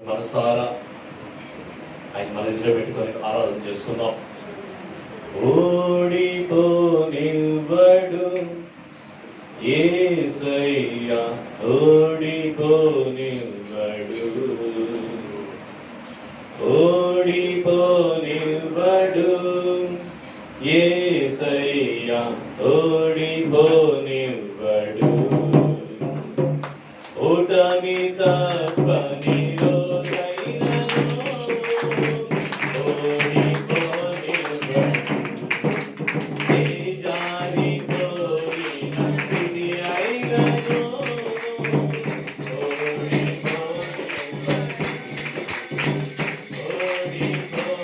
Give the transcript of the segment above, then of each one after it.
మనసారా ఆయన మన ఇంట్లో పెట్టుకొని ఆరాధన చేసుకుందాం. ఓడిపోనివ్వడు యేసయ్యా, ఓడిపోనివ్వడు, ఓడిపోనివ్వడు యేసయ్యా, ఓడిపోనివ్వడు. ఓటమి తప్పని రోజైనను ఓడిపోనివ్వడు, జారిపోయిన స్థితి అయినను ఓడిపోనివ్వడు, ఓడిపోనివ్వడు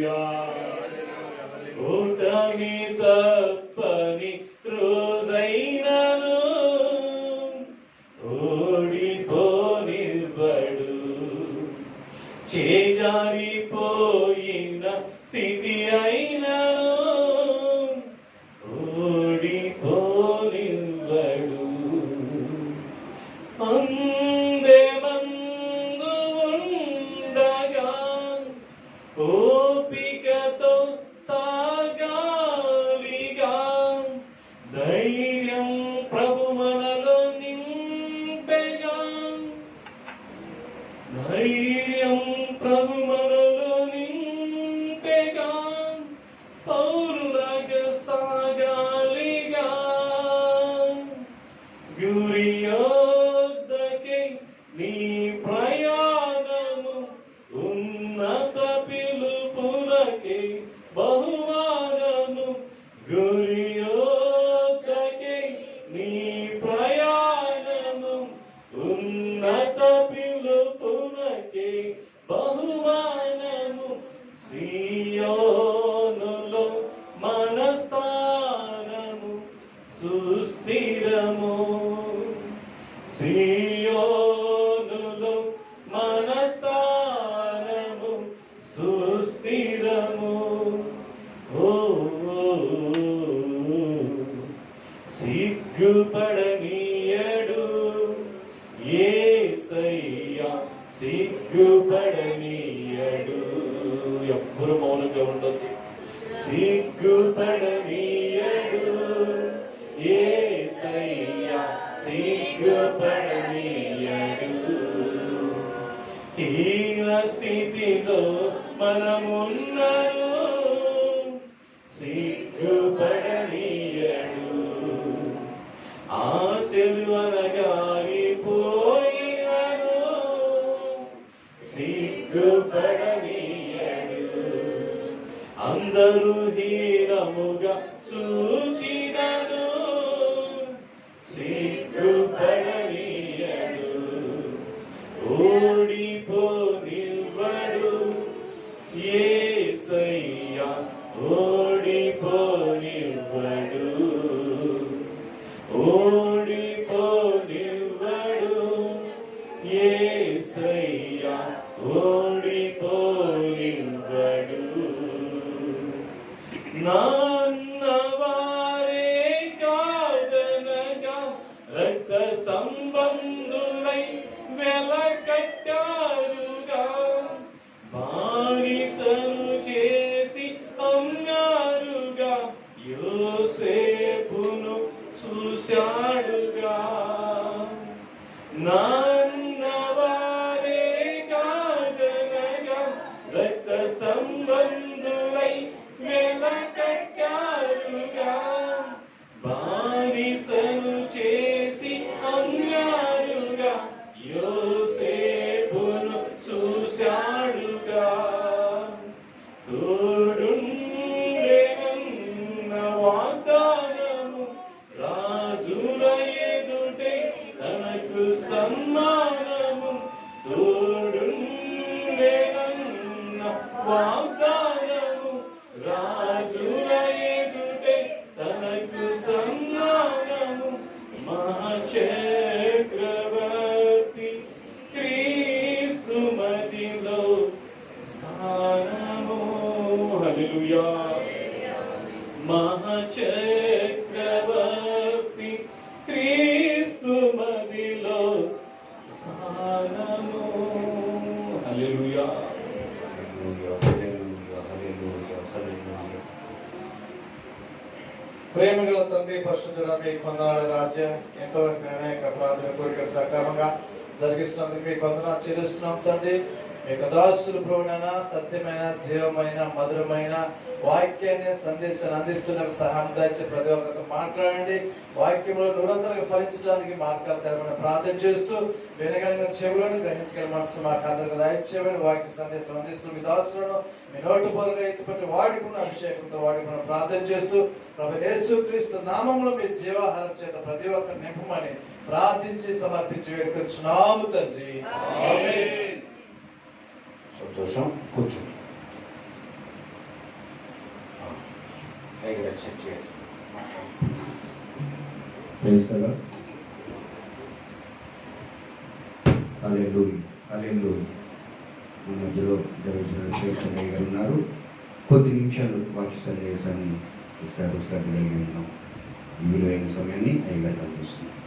హల్లెలూయా. ఓటమి తప్పని రోజైనను ఓడిపోనివ్వడు, చేజారిపోయిన స్థితి అయినను ఓడిపోనివ్వడు. అందెమందు ఉండగా ఓపికతో సాగాలిగా, ధైర్యం ప్రభు మనలో నింపెగా, ధైర్యం ప్రభు మనలో నింపెగా, పౌరులాగా సాగాలిగా, గురియొద్దకే నీ ప్రయాణము, ఉన్నత పిలుపునకే బహుమానము, గురియొద్దకే నీ ప్రయాణము, ఉన్నత పిలుపునకే బహుమానము, సియోనులో మన స్థానము సుస్థిరము, సియోనులో మన స్థానము సుస్థిరము. ఓ సిగ్గుపడనీయడు యేసయ్యా, సిగ్గుపడనీయడు. ఎవ్వరు మౌనంగా ఉండదు. సిగ్గుపడనీయడు యేసయ్యా, సిగ్గుపడనీయడు. హీన స్థితిలో మనమున్నను సిగ్గుపడనీయడు. ఆశలు అనగారిపోయినను సిగ్గుపడనీయడు. అందరూ హీనముగా చూచినను సిగ్గుపడనీయడు. ఓడిపోనివ్వడు యేసయ్యా, ఓడిపోనివ్వడు, ఓడిపోనివ్వడు యేసయ్యా, ఓడిపోనివ్వడు. నాన్నవారే కాదనగా రక్త సంబంధులై వెలకట్టారుగా, బానిసను చేసి అమ్మారుగా, యోసేపును చూశాడుగా. నాన్నవారే కాదనగా రక్త సంబంధులై వెలకట్టారుగా, బానిసను చేసి అమ్మారుగా, యోసేపును చూశాడుగా. తోడుండెనన్న వాగ్దానము, రాజుల ఎదుటే తనకు సన్మానము, తోడుండెనన్న వాగ్దానము, రాజుల ఎదుటే తనకు సన్మానము, మహాచక్రవర్తి క్రీస్తు మదిలో స్థానము. హల్లెలూయా. మహాచక్రవర్తి క్రీస్తు మదిలో స్థానము. హల్లెలూయా. ప్రేమగల తండ్రి, పరిశుద్ధుడ, మీకు వందనాలు రాజ్య. ఎంతవరకు అనేక ప్రార్థన కోరికలు సక్రమంగా జరిగిస్తున్నందుకు మీకు వందనాలు చెల్లిస్తున్నాం తండ్రి. మీకు దాసులు ప్రభువైన సత్యమైన, జీవమైన, మధురమైన వాక్యాన్ని, సందేశాన్ని అందిస్తున్న సహాయం దాచి ప్రతి ఒక్కరితో మాట్లాడండి. వాక్యంలో నిరంతరంగా ఫలించడానికి మార్గాలు తెరమని ప్రార్థన చేస్తూ, వినగలిగిన చెవులను గ్రహించగల మనసు మాకు అందరికి దయచేయమని వాక్య సందేశం అందిస్తూ మీ దాసులను మీ నోటు బోరుగా ఎత్తుపట్టి వాడుకున్న అభిషేకంతో వాడుకున్న ప్రార్థన చేస్తూ, ప్రభు యేసుక్రీస్తు నామములో మీ జీవాహారం చేత ప్రతి ఒక్కరు నింపమని ప్రార్థించి సమర్పించి వేడుకొచ్చున్నాము తండ్రి. ఆమేన్. సంతోషం. కూర్చోండి. మైక్ రక్షణ చేయండి. మన మధ్యలో దైవజనులు గారు ఉన్నారు. కొద్ది నిమిషాలు వాక్య సందేశాన్ని ఇస్తారు. సభ్యులైన విలువైన సమయాన్ని అయ్యగారు కనిపిస్తున్నారు.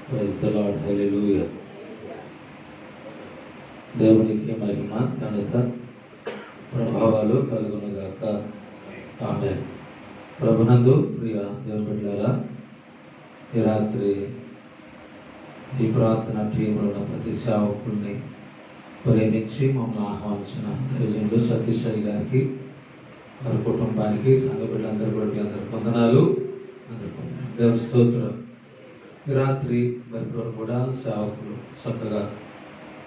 ప్రైజ్ ది లార్డ్, హల్లెలూయా. దేవునికి మహిమ, ఘనత, ప్రభావాలు కలుగునుగాక. ఆమేన్. ప్రభునందు ప్రియ దేవుని బిడ్డలారా, ఈ రాత్రి ఈ ప్రార్థన టీంలో ఉన్న ప్రతి సేవకుల్ని ప్రేమించి మమ్మల్ని ఆహ్వానించిన దైవజనులు సతీష్ గారికి, వారి కుటుంబానికి, సంఘ బిడ్డలందరూ కూడా మీ అందరికి వందనాలు. దేవుని స్తోత్రం. ఈ రాత్రి మరి కూడా సేవకులు చక్కగా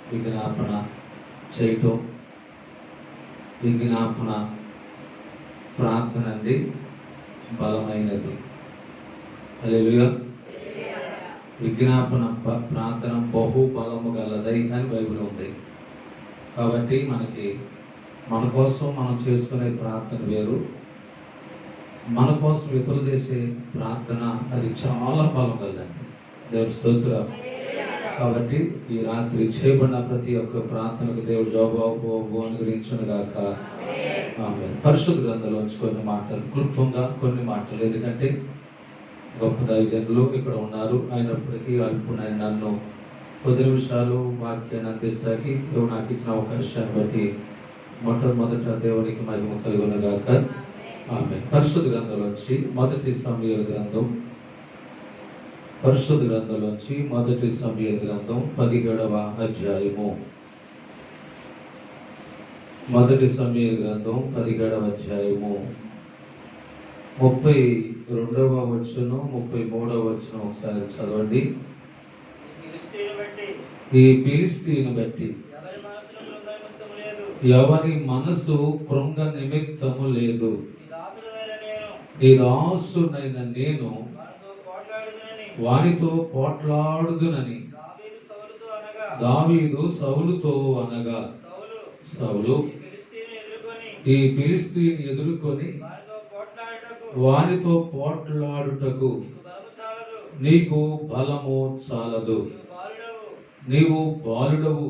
విజ్ఞాపన చేయటం, విజ్ఞాపన ప్రార్థన అండి బలమైనది. హల్లెలూయా. విజ్ఞాపన ప్రార్థన బహు బలము గలదై అని బైబిల్ ఉంది. కాబట్టి మన కోసం మనం చేసుకునే ప్రార్థన వేరు, మన కోసం ఇతరులు చేసే ప్రార్థన అది చాలా బలం కలదండి. దేవుడి స్తోత్రం. కాబట్టి ఈ రాత్రి చేయబడిన ప్రతి ఒక్క ప్రార్థనకు దేవుడు జవాబు అనుగ్రహించును గాక. ఆమేన్. పరిశుద్ధ గ్రంథంలోంచి కొన్ని మాటలు, క్లుప్తంగా కొన్ని మాటలు, ఎందుకంటే గొప్ప దైవజనులు ఇక్కడ ఉన్నారు. అయినప్పటికీ అల్పుడు నన్ను కొద్ది నిమిషాలు వాక్యాన్ని అందిస్తాకి దేవుడు నాకు ఇచ్చిన అవకాశాన్ని బట్టి మొట్టమొదట దేవునికి మహిమ కలుగును గాక. ఆమేన్. పరిశుద్ధ గ్రంథంలోంచి మొదటి సమూయేలు గ్రంథం, పరిశుద్ధ గ్రంథంలోంచి మొదటి సమూయేలు గ్రంథం 17వ అధ్యాయము. మొదటి సమూయేలు గ్రంథం 17వ అధ్యాయము 32వ వచనం 33వ వచనం ఒకసారి చదవండి. ఈ ఫిలిష్తీయుని బట్టి ఎవరి మనసు కృంగ నిమిత్తము లేదు, నీ దాసునైన నేను వానితో పోట్లాడుదునని దావీదు సౌలుతో అనగా, సౌలు ఈ ఫిలిష్తీయుని ఎదుర్కొని వానితో పోట్లాడుటకు నీకు బలము చాలదు, నీవు బాలుడవు,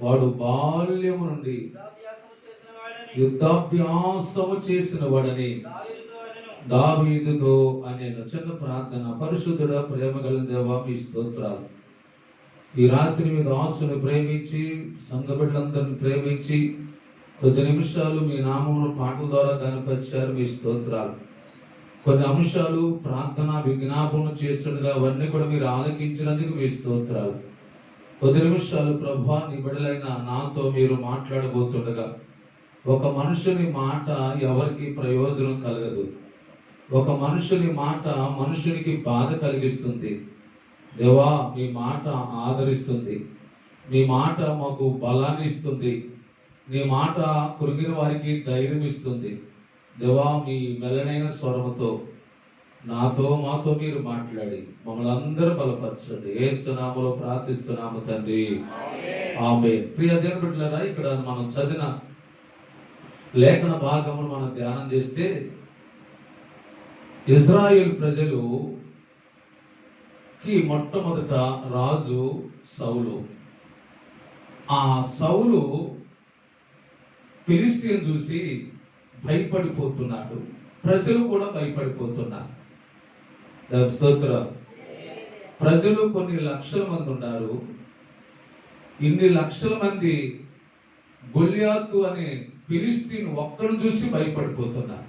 వాడు బాల్యము నుండి యుద్ధాభ్యాసము చేసిన వాడని దావీదుతో అనేను. చిన్న ప్రార్థన. పరిశుద్ధుడ, ప్రేమ గల దేవా, మీ స్తోత్రాలు. ఈ రాత్రి మీ దాసుని ప్రేమించి, సంఘ బిడ్డలందరిని ప్రేమించి కొద్ది నిమిషాలు మీ నామమును పాటల ద్వారా కనపరిచారు. మీ స్తోత్రాలు. కొన్ని అంశాలు ప్రార్థన విజ్ఞాపన చేస్తుండగా అవన్నీ కూడా మీరు ఆలకించినందుకు మీ స్తోత్రాలు. కొద్ది నిమిషాలు ప్రభువా, నీ బిడ్డలైన నాతో మీరు మాట్లాడబోతుండగా ఒక మనుషుని మాట ఎవరికి ప్రయోజనం కలగదు. ఒక మనుషుని మాట మనుషునికి బాధ కలిగిస్తుంది. దేవా, మీ మాట ఆదరిస్తుంది, మీ మాట మాకు బలాన్ని ఇస్తుంది, నీ మాట కృంగిన వారికి ధైర్యం ఇస్తుంది. దేవా, మీ మెల్లనైన స్వరముతో నాతో మాతో మీరు మాట్లాడి మమ్మల్ని అందరూ బలపరచండి. యేసు నామములో ప్రార్థిస్తున్నాము తండ్రి, ఆమేన్. ప్రియ దేవుని బిడ్డలారా, ఇక్కడ మనం చదివిన లేఖన భాగమును మనం ధ్యానం చేస్తే ఇజ్రాయేల్ ప్రజలుకి మొట్టమొదట రాజు సౌలు. ఆ సౌలు ఫిలిష్తీయుని చూసి భయపడిపోతున్నాడు, ప్రజలు కూడా భయపడిపోతున్నారు. స్తోత్రం. ప్రజలు కొన్ని లక్షల మంది ఉన్నారు. ఇన్ని లక్షల మంది గొల్యాతు అనే ఫిలిష్తీయుని ఒక్కడు చూసి భయపడిపోతున్నారు.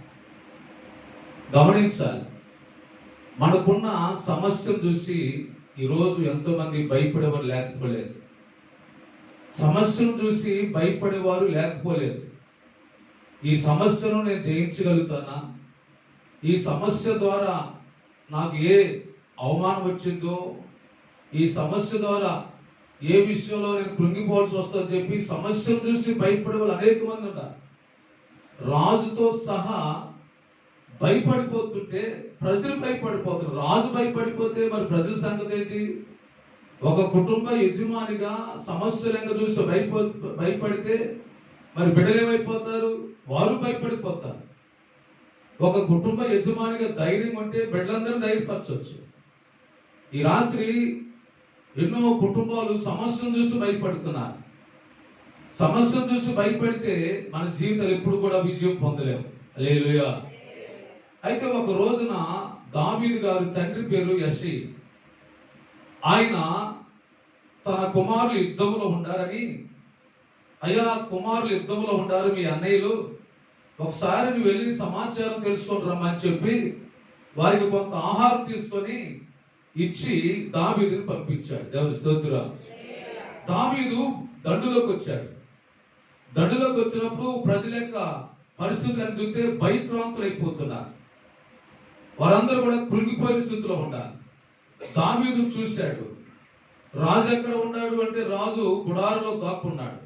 గమనించాలి, మనకున్న సమస్యను చూసి ఈరోజు ఎంతో మంది భయపడేవారు లేకపోలేదు, సమస్యను చూసి భయపడేవారు లేకపోలేదు. ఈ సమస్యను నేను జయించగలుగుతానా, ఈ సమస్య ద్వారా నాకు ఏ అవమానం వచ్చిందో, ఈ సమస్య ద్వారా ఏ విషయంలో నేను కృంగిపోవాల్సి వస్తుందో చెప్పి సమస్యను చూసి భయపడే వాళ్ళు అనేక మంది ఉంటారు. రాజుతో సహా భయపడిపోతుంటే ప్రజలు భయపడిపోతున్నారు. రాజు భయపడిపోతే మరి ప్రజల సంగతి ఏంటి? ఒక కుటుంబ యజమానిగా సమస్యలంగా చూసి భయపడితే మరి బిడ్డలు ఏమైపోతారు? వారు భయపడిపోతారు. ఒక కుటుంబ యజమానిగా ధైర్యం ఉంటే బిడ్డలందరూ ధైర్యపరచవచ్చు. ఈ రాత్రి ఎన్నో కుటుంబాలు సమస్యను చూసి భయపడుతున్నారు. సమస్యను చూసి భయపడితే మన జీవితాలు ఎప్పుడు కూడా విజయం పొందలేము. హల్లెలూయా. అయితే ఒక రోజున దావీదు గారి తండ్రి పేరు యెష్షయి. ఆయన తన కుమారులు యుద్ధంలో ఉండారని, అయ్యా కుమారులు యుద్ధంలో ఉండారు మీ అన్నయ్యలు, ఒకసారి నువ్వు వెళ్ళి సమాచారం తెలుసుకొని రమ్మని చెప్పి వారికి కొంత ఆహారం తీసుకొని ఇచ్చి దావీదుని పంపించాడు. దేవుని స్తోత్రం. దావీదు దండులోకి వచ్చాడు. దండులోకి వచ్చినప్పుడు ప్రజల యొక్క పరిస్థితులను చూస్తే భయభ్రాంతులు అయిపోతున్నారు. వారందరూ కూడా కృంగిపోయిన స్థితిలో ఉన్నారు. దావీదు చూశాడు. రాజు ఎక్కడ ఉన్నాడు అంటే రాజు గుడారులో దాక్కున్నాడు.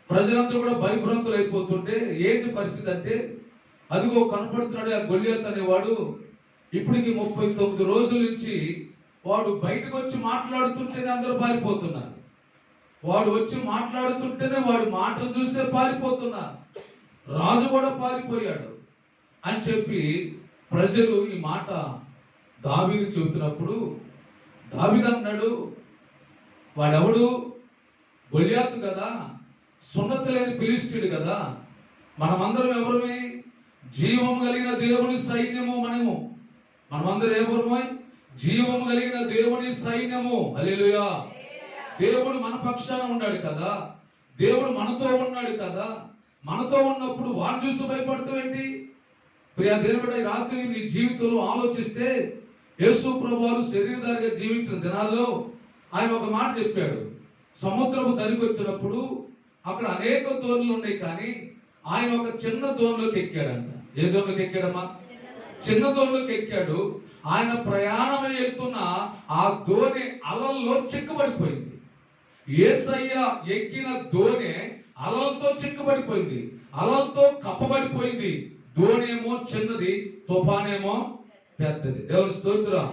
ప్రజలందరూ కూడా భయభ్రాంతులు అయిపోతుంటే ఏంటి పరిస్థితి అంటే, అదిగో కనపడుతున్నాడు ఆ గొల్లియాతు అనేవాడు. ఇప్పటికి 39 రోజుల నుంచి వాడు బయటకు వచ్చి మాట్లాడుతుంటేనే అందరూ పారిపోతున్నారు. వాడు వచ్చి మాట్లాడుతుంటేనే వాడు మాటలు చూసే పారిపోతున్నారు. రాజు కూడా పారిపోయాడు అని చెప్పి ప్రజలు ఈ మాట దావీదు చెబుతున్నప్పుడు దావీదు అన్నాడు, వాడెవడు? గొల్లియాతు కదా, సున్నతి లేని ఫిలిష్తీయుడు కదా. మనమందరం ఎవరమే? జీవము కలిగిన దేవుని సైన్యము. మనమందరం ఎవరమే? జీవము కలిగిన దేవుని సైన్యము. హల్లెలూయా. దేవుడు మన పక్షాన ఉన్నాడు కదా, దేవుడు మనతో ఉన్నాడు కదా. మనతో ఉన్నప్పుడు వాడు చూసి భయపడతావేంటి? ప్రియా దేవుడు, ఈ రాత్రి నీ జీవితంలో ఆలోచిస్తే యేసు ప్రభువారు శరీరధారిగా జీవించిన దినాల్లో ఆయన ఒక మాట చెప్పాడు. సముద్రపు దరికి వచ్చినప్పుడు అక్కడ అనేక దోణులు ఉన్నాయి, కానీ ఆయన ఒక చిన్న దోణిలోకి ఎక్కాడంట. ఏ దోణిలోకి ఎక్కాడమ్మా? చిన్న దోణిలోకి ఎక్కాడు. ఆయన ప్రయాణం వెళ్తున్న ఆ దోణి అలల్లో చిక్కబడిపోయింది. యేసయ్య ఎక్కిన దోణి అలలతో చిక్కబడిపోయింది, అలలతో కప్పబడిపోయింది. దోణేమో చిన్నది, తుఫానేమో పెద్దది. దేవుని స్తోత్రం.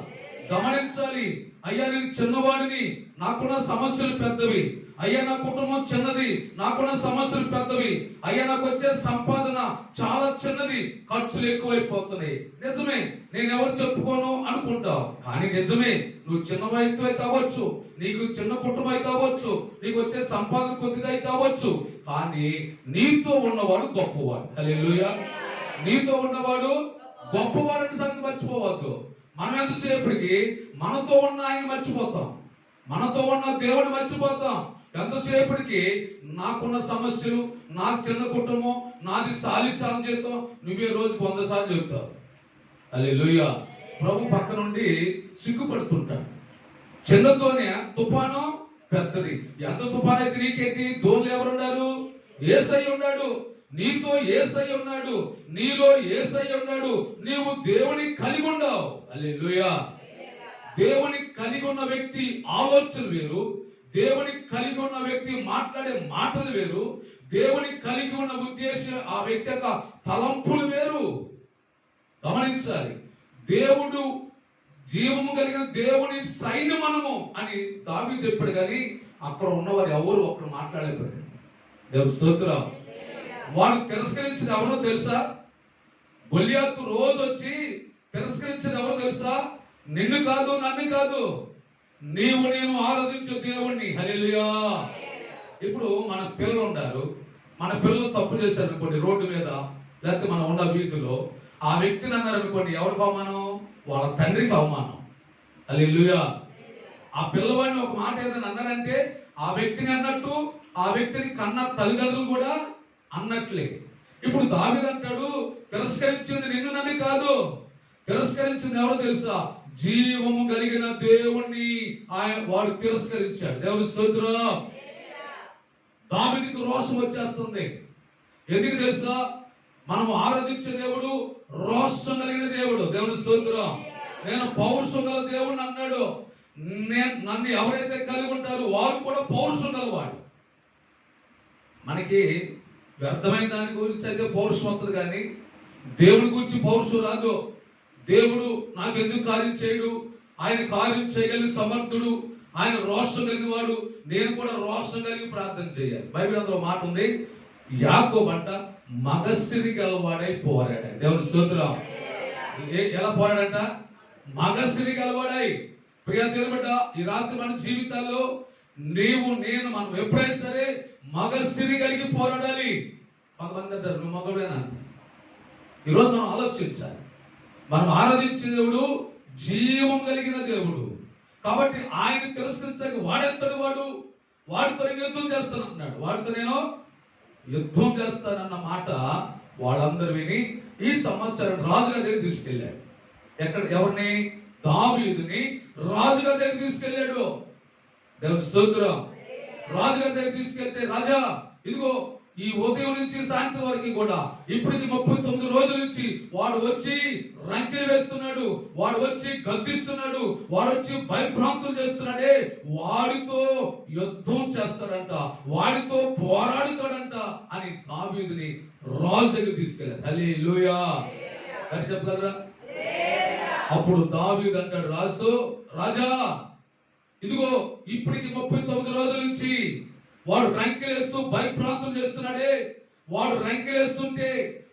గమనించాలి. అయ్యా నేను చిన్నవాడిని, నాకున్న సమస్యలు పెద్దవి. అయ్యా నా కుటుంబం చిన్నది, నాకున్న సమస్యలు పెద్దవి. అయ్యా నాకు వచ్చే సంపాదన చాలా చిన్నది, ఖర్చులు ఎక్కువైపోతున్నాయి. నిజమే, నేను ఎవరు చెప్పుకోను అనుకుంటావు, కానీ నిజమే, నువ్వు చిన్న వయసు అయితే అవ్వచ్చు, నీకు చిన్న కుటుంబం అయితే అవ్వచ్చు, నీకు వచ్చే సంపాదన కొద్దిగా అయితే అవ్వచ్చు, కానీ నీతో ఉన్నవాడు గొప్పవాడు. హల్లెలూయా. నీతో ఉన్నవాడు గొప్పవాడని సంగతి మర్చిపోవద్దు. మనం ఎంతసేపటికి మనతో ఉన్న ఆయన మర్చిపోతాం, మనతో ఉన్న దేవుడు మర్చిపోతాం. ఎంతసేపటికి నాకున్న సమస్యలు, నాకు చిన్న కుటుంబం, నాది సాలిసార్లు జీతం, నువ్వే రోజుకు 100 సార్లు చెబుతావు. హల్లెలూయా. ప్రభు పక్క నుండి సిగ్గుపడుతుంటాడు. చిన్నతోనే తుఫాను పెద్దది. ఎంత తుఫాను అయితే నీకేంటి? దోణిలో ఎవరున్నారు? యేసయ్య ఉన్నాడు. నీతో యేసయ్య ఉన్నాడు, నీలో యేసయ్య ఉన్నాడు. నీవు దేవుని కలిగి ఉన్నావు. హల్లెలూయా. దేవుని కలిగి ఉన్న వ్యక్తి ఆలోచన వేరు, దేవుని కలిగి ఉన్న వ్యక్తి మాట్లాడే మాటలు వేరు, దేవుని కలిగి ఉన్న ఉద్దేశం ఆ వ్యక్తి యొక్క తలంపులు వేరు. గమనించాలి. దేవుడు జీవము కలిగిన దేవుని సైన్యం మనము అని దావీదు చెప్పాడు, కానీ అక్కడ ఉన్నవారు ఎవరు ఒక్కరు మాట్లాడలేకపోయారు. దేవుని స్తోత్రం. వాడు తిరస్కరించింది ఎవరో తెలుసా? గొల్లియాతు రోజు వచ్చి తిరస్కరించింది ఎవరో తెలుసా? నిన్ను కాదు, నన్ను కాదు, నీవు నేను ఆరాధించే దేవుణ్ణి. హల్లెలూయా. ఇప్పుడు మన పిల్లలు ఉంటారు, మన పిల్లలు తప్పు చేశారు అనుకోండి రోడ్డు మీద, లేకపోతే మనం ఉన్న వీధిలో, ఆ వ్యక్తిని అన్నారు అనుకోండి, ఎవరికి అవమానం? వాళ్ళ తండ్రికి అవమానం. హల్లెలూయా. ఆ పిల్లవాడిని ఒక మాట ఏదైనా అన్నారంటే ఆ వ్యక్తిని అన్నట్టు, ఆ వ్యక్తిని కన్న తల్లిదండ్రులు కూడా అన్నట్లే. ఇప్పుడు దావీదు అంటాడు, తిరస్కరించింది నిన్ను నన్ను కాదు, తిరస్కరించింది ఎవరో తెలుసా? జీవము కలిగిన దేవుణ్ణి వాడు తిరస్కరించాడు. దేవుని స్తోత్రం. దావీదుకు రోషం వచ్చేస్తుంది. ఎందుకు తెలుసా? మనం ఆరాధించే దేవుడు రోషం కలిగిన దేవుడు. దేవుని స్తోత్రం. నేను పౌరుషం గల దేవుడిని అన్నాడు. నన్ను ఎవరైతే కలిగి ఉంటారో వారు కూడా పౌరుషం గలవాడు. మనకి వ్యర్థమైన దాని గురించి అయితే పౌరుషం వస్తుంది, కానీ దేవుడి గురించి పౌరుషం రాదు. దేవుడు నాకు ఎందుకు కార్యం చేయడు? ఆయన కార్యం చేయగలిగిన సమర్థుడు, ఆయన రోషం కలిగిన వాడు. నేను కూడా రోషం కలిగి ప్రార్థన చేయాలి. బైబిల్ అందులో మాట ఉంది, యాకోబు అంట మగసిరి గలవాడై పోరాడాడు. దేవుని స్తోత్రం. ఎలా పోరాడంట? మగసిరి గలవాడై. ప్రియ దేవుని బిడ్డ, ఈ రాత్రి మన జీవితాల్లో నీవు నేను మనం ఎప్పుడైనా సరే మగసిరి కలిగి పోరాడాలి. కొంతమంది అంటారు నువ్వు మగవేనా. ఈరోజు మనం ఆలోచించాలి. మనం ఆరాధించే దేవుడు జీవం కలిగిన దేవుడు కాబట్టి ఆయన తిరస్కరించడానికి వాడెత్తడు. వాడితో నేను యుద్ధం చేస్తానంటున్నాడు. వాడితో నేను యుద్ధం చేస్తానన్న మాట వాళ్ళందరూ విని ఈ సంవత్సరం రాజుగారి దగ్గర తీసుకెళ్ళాడు. ఎవరిని? దావీదుని రాజుగారి దగ్గర తీసుకెళ్ళాడు. దేవుని స్తోత్రం. రాజుగారి దగ్గర తీసుకెళ్తే, రాజా ఇదిగో ఈ ఉదయం నుంచి సాయంత్రం వరకు కూడా ఇప్పటికి 39 రోజుల నుంచి వాడు వచ్చి రంకెలు వేస్తున్నాడు, వాడు వచ్చి గద్దిస్తున్నాడు, వాడు వచ్చి భయభ్రాంతులు చేస్తున్నాడే, వాడితో యుద్ధం చేస్తాడంట, వాడితో పోరాడుతాడంట అని దావీదుని రాజు దగ్గర తీసుకెళ్ళారు. హల్లెలూయా అని చెప్పగలరా? అప్పుడు దావీదు అంటాడు రాజుతో, రాజా ఇదిగో ఇప్పటికి 39 రోజుల నుంచి వాడు రంకెలేస్తూ భయభ్రాంతులు చేస్తున్నాడే, వాడు రంకెలేస్తుంటే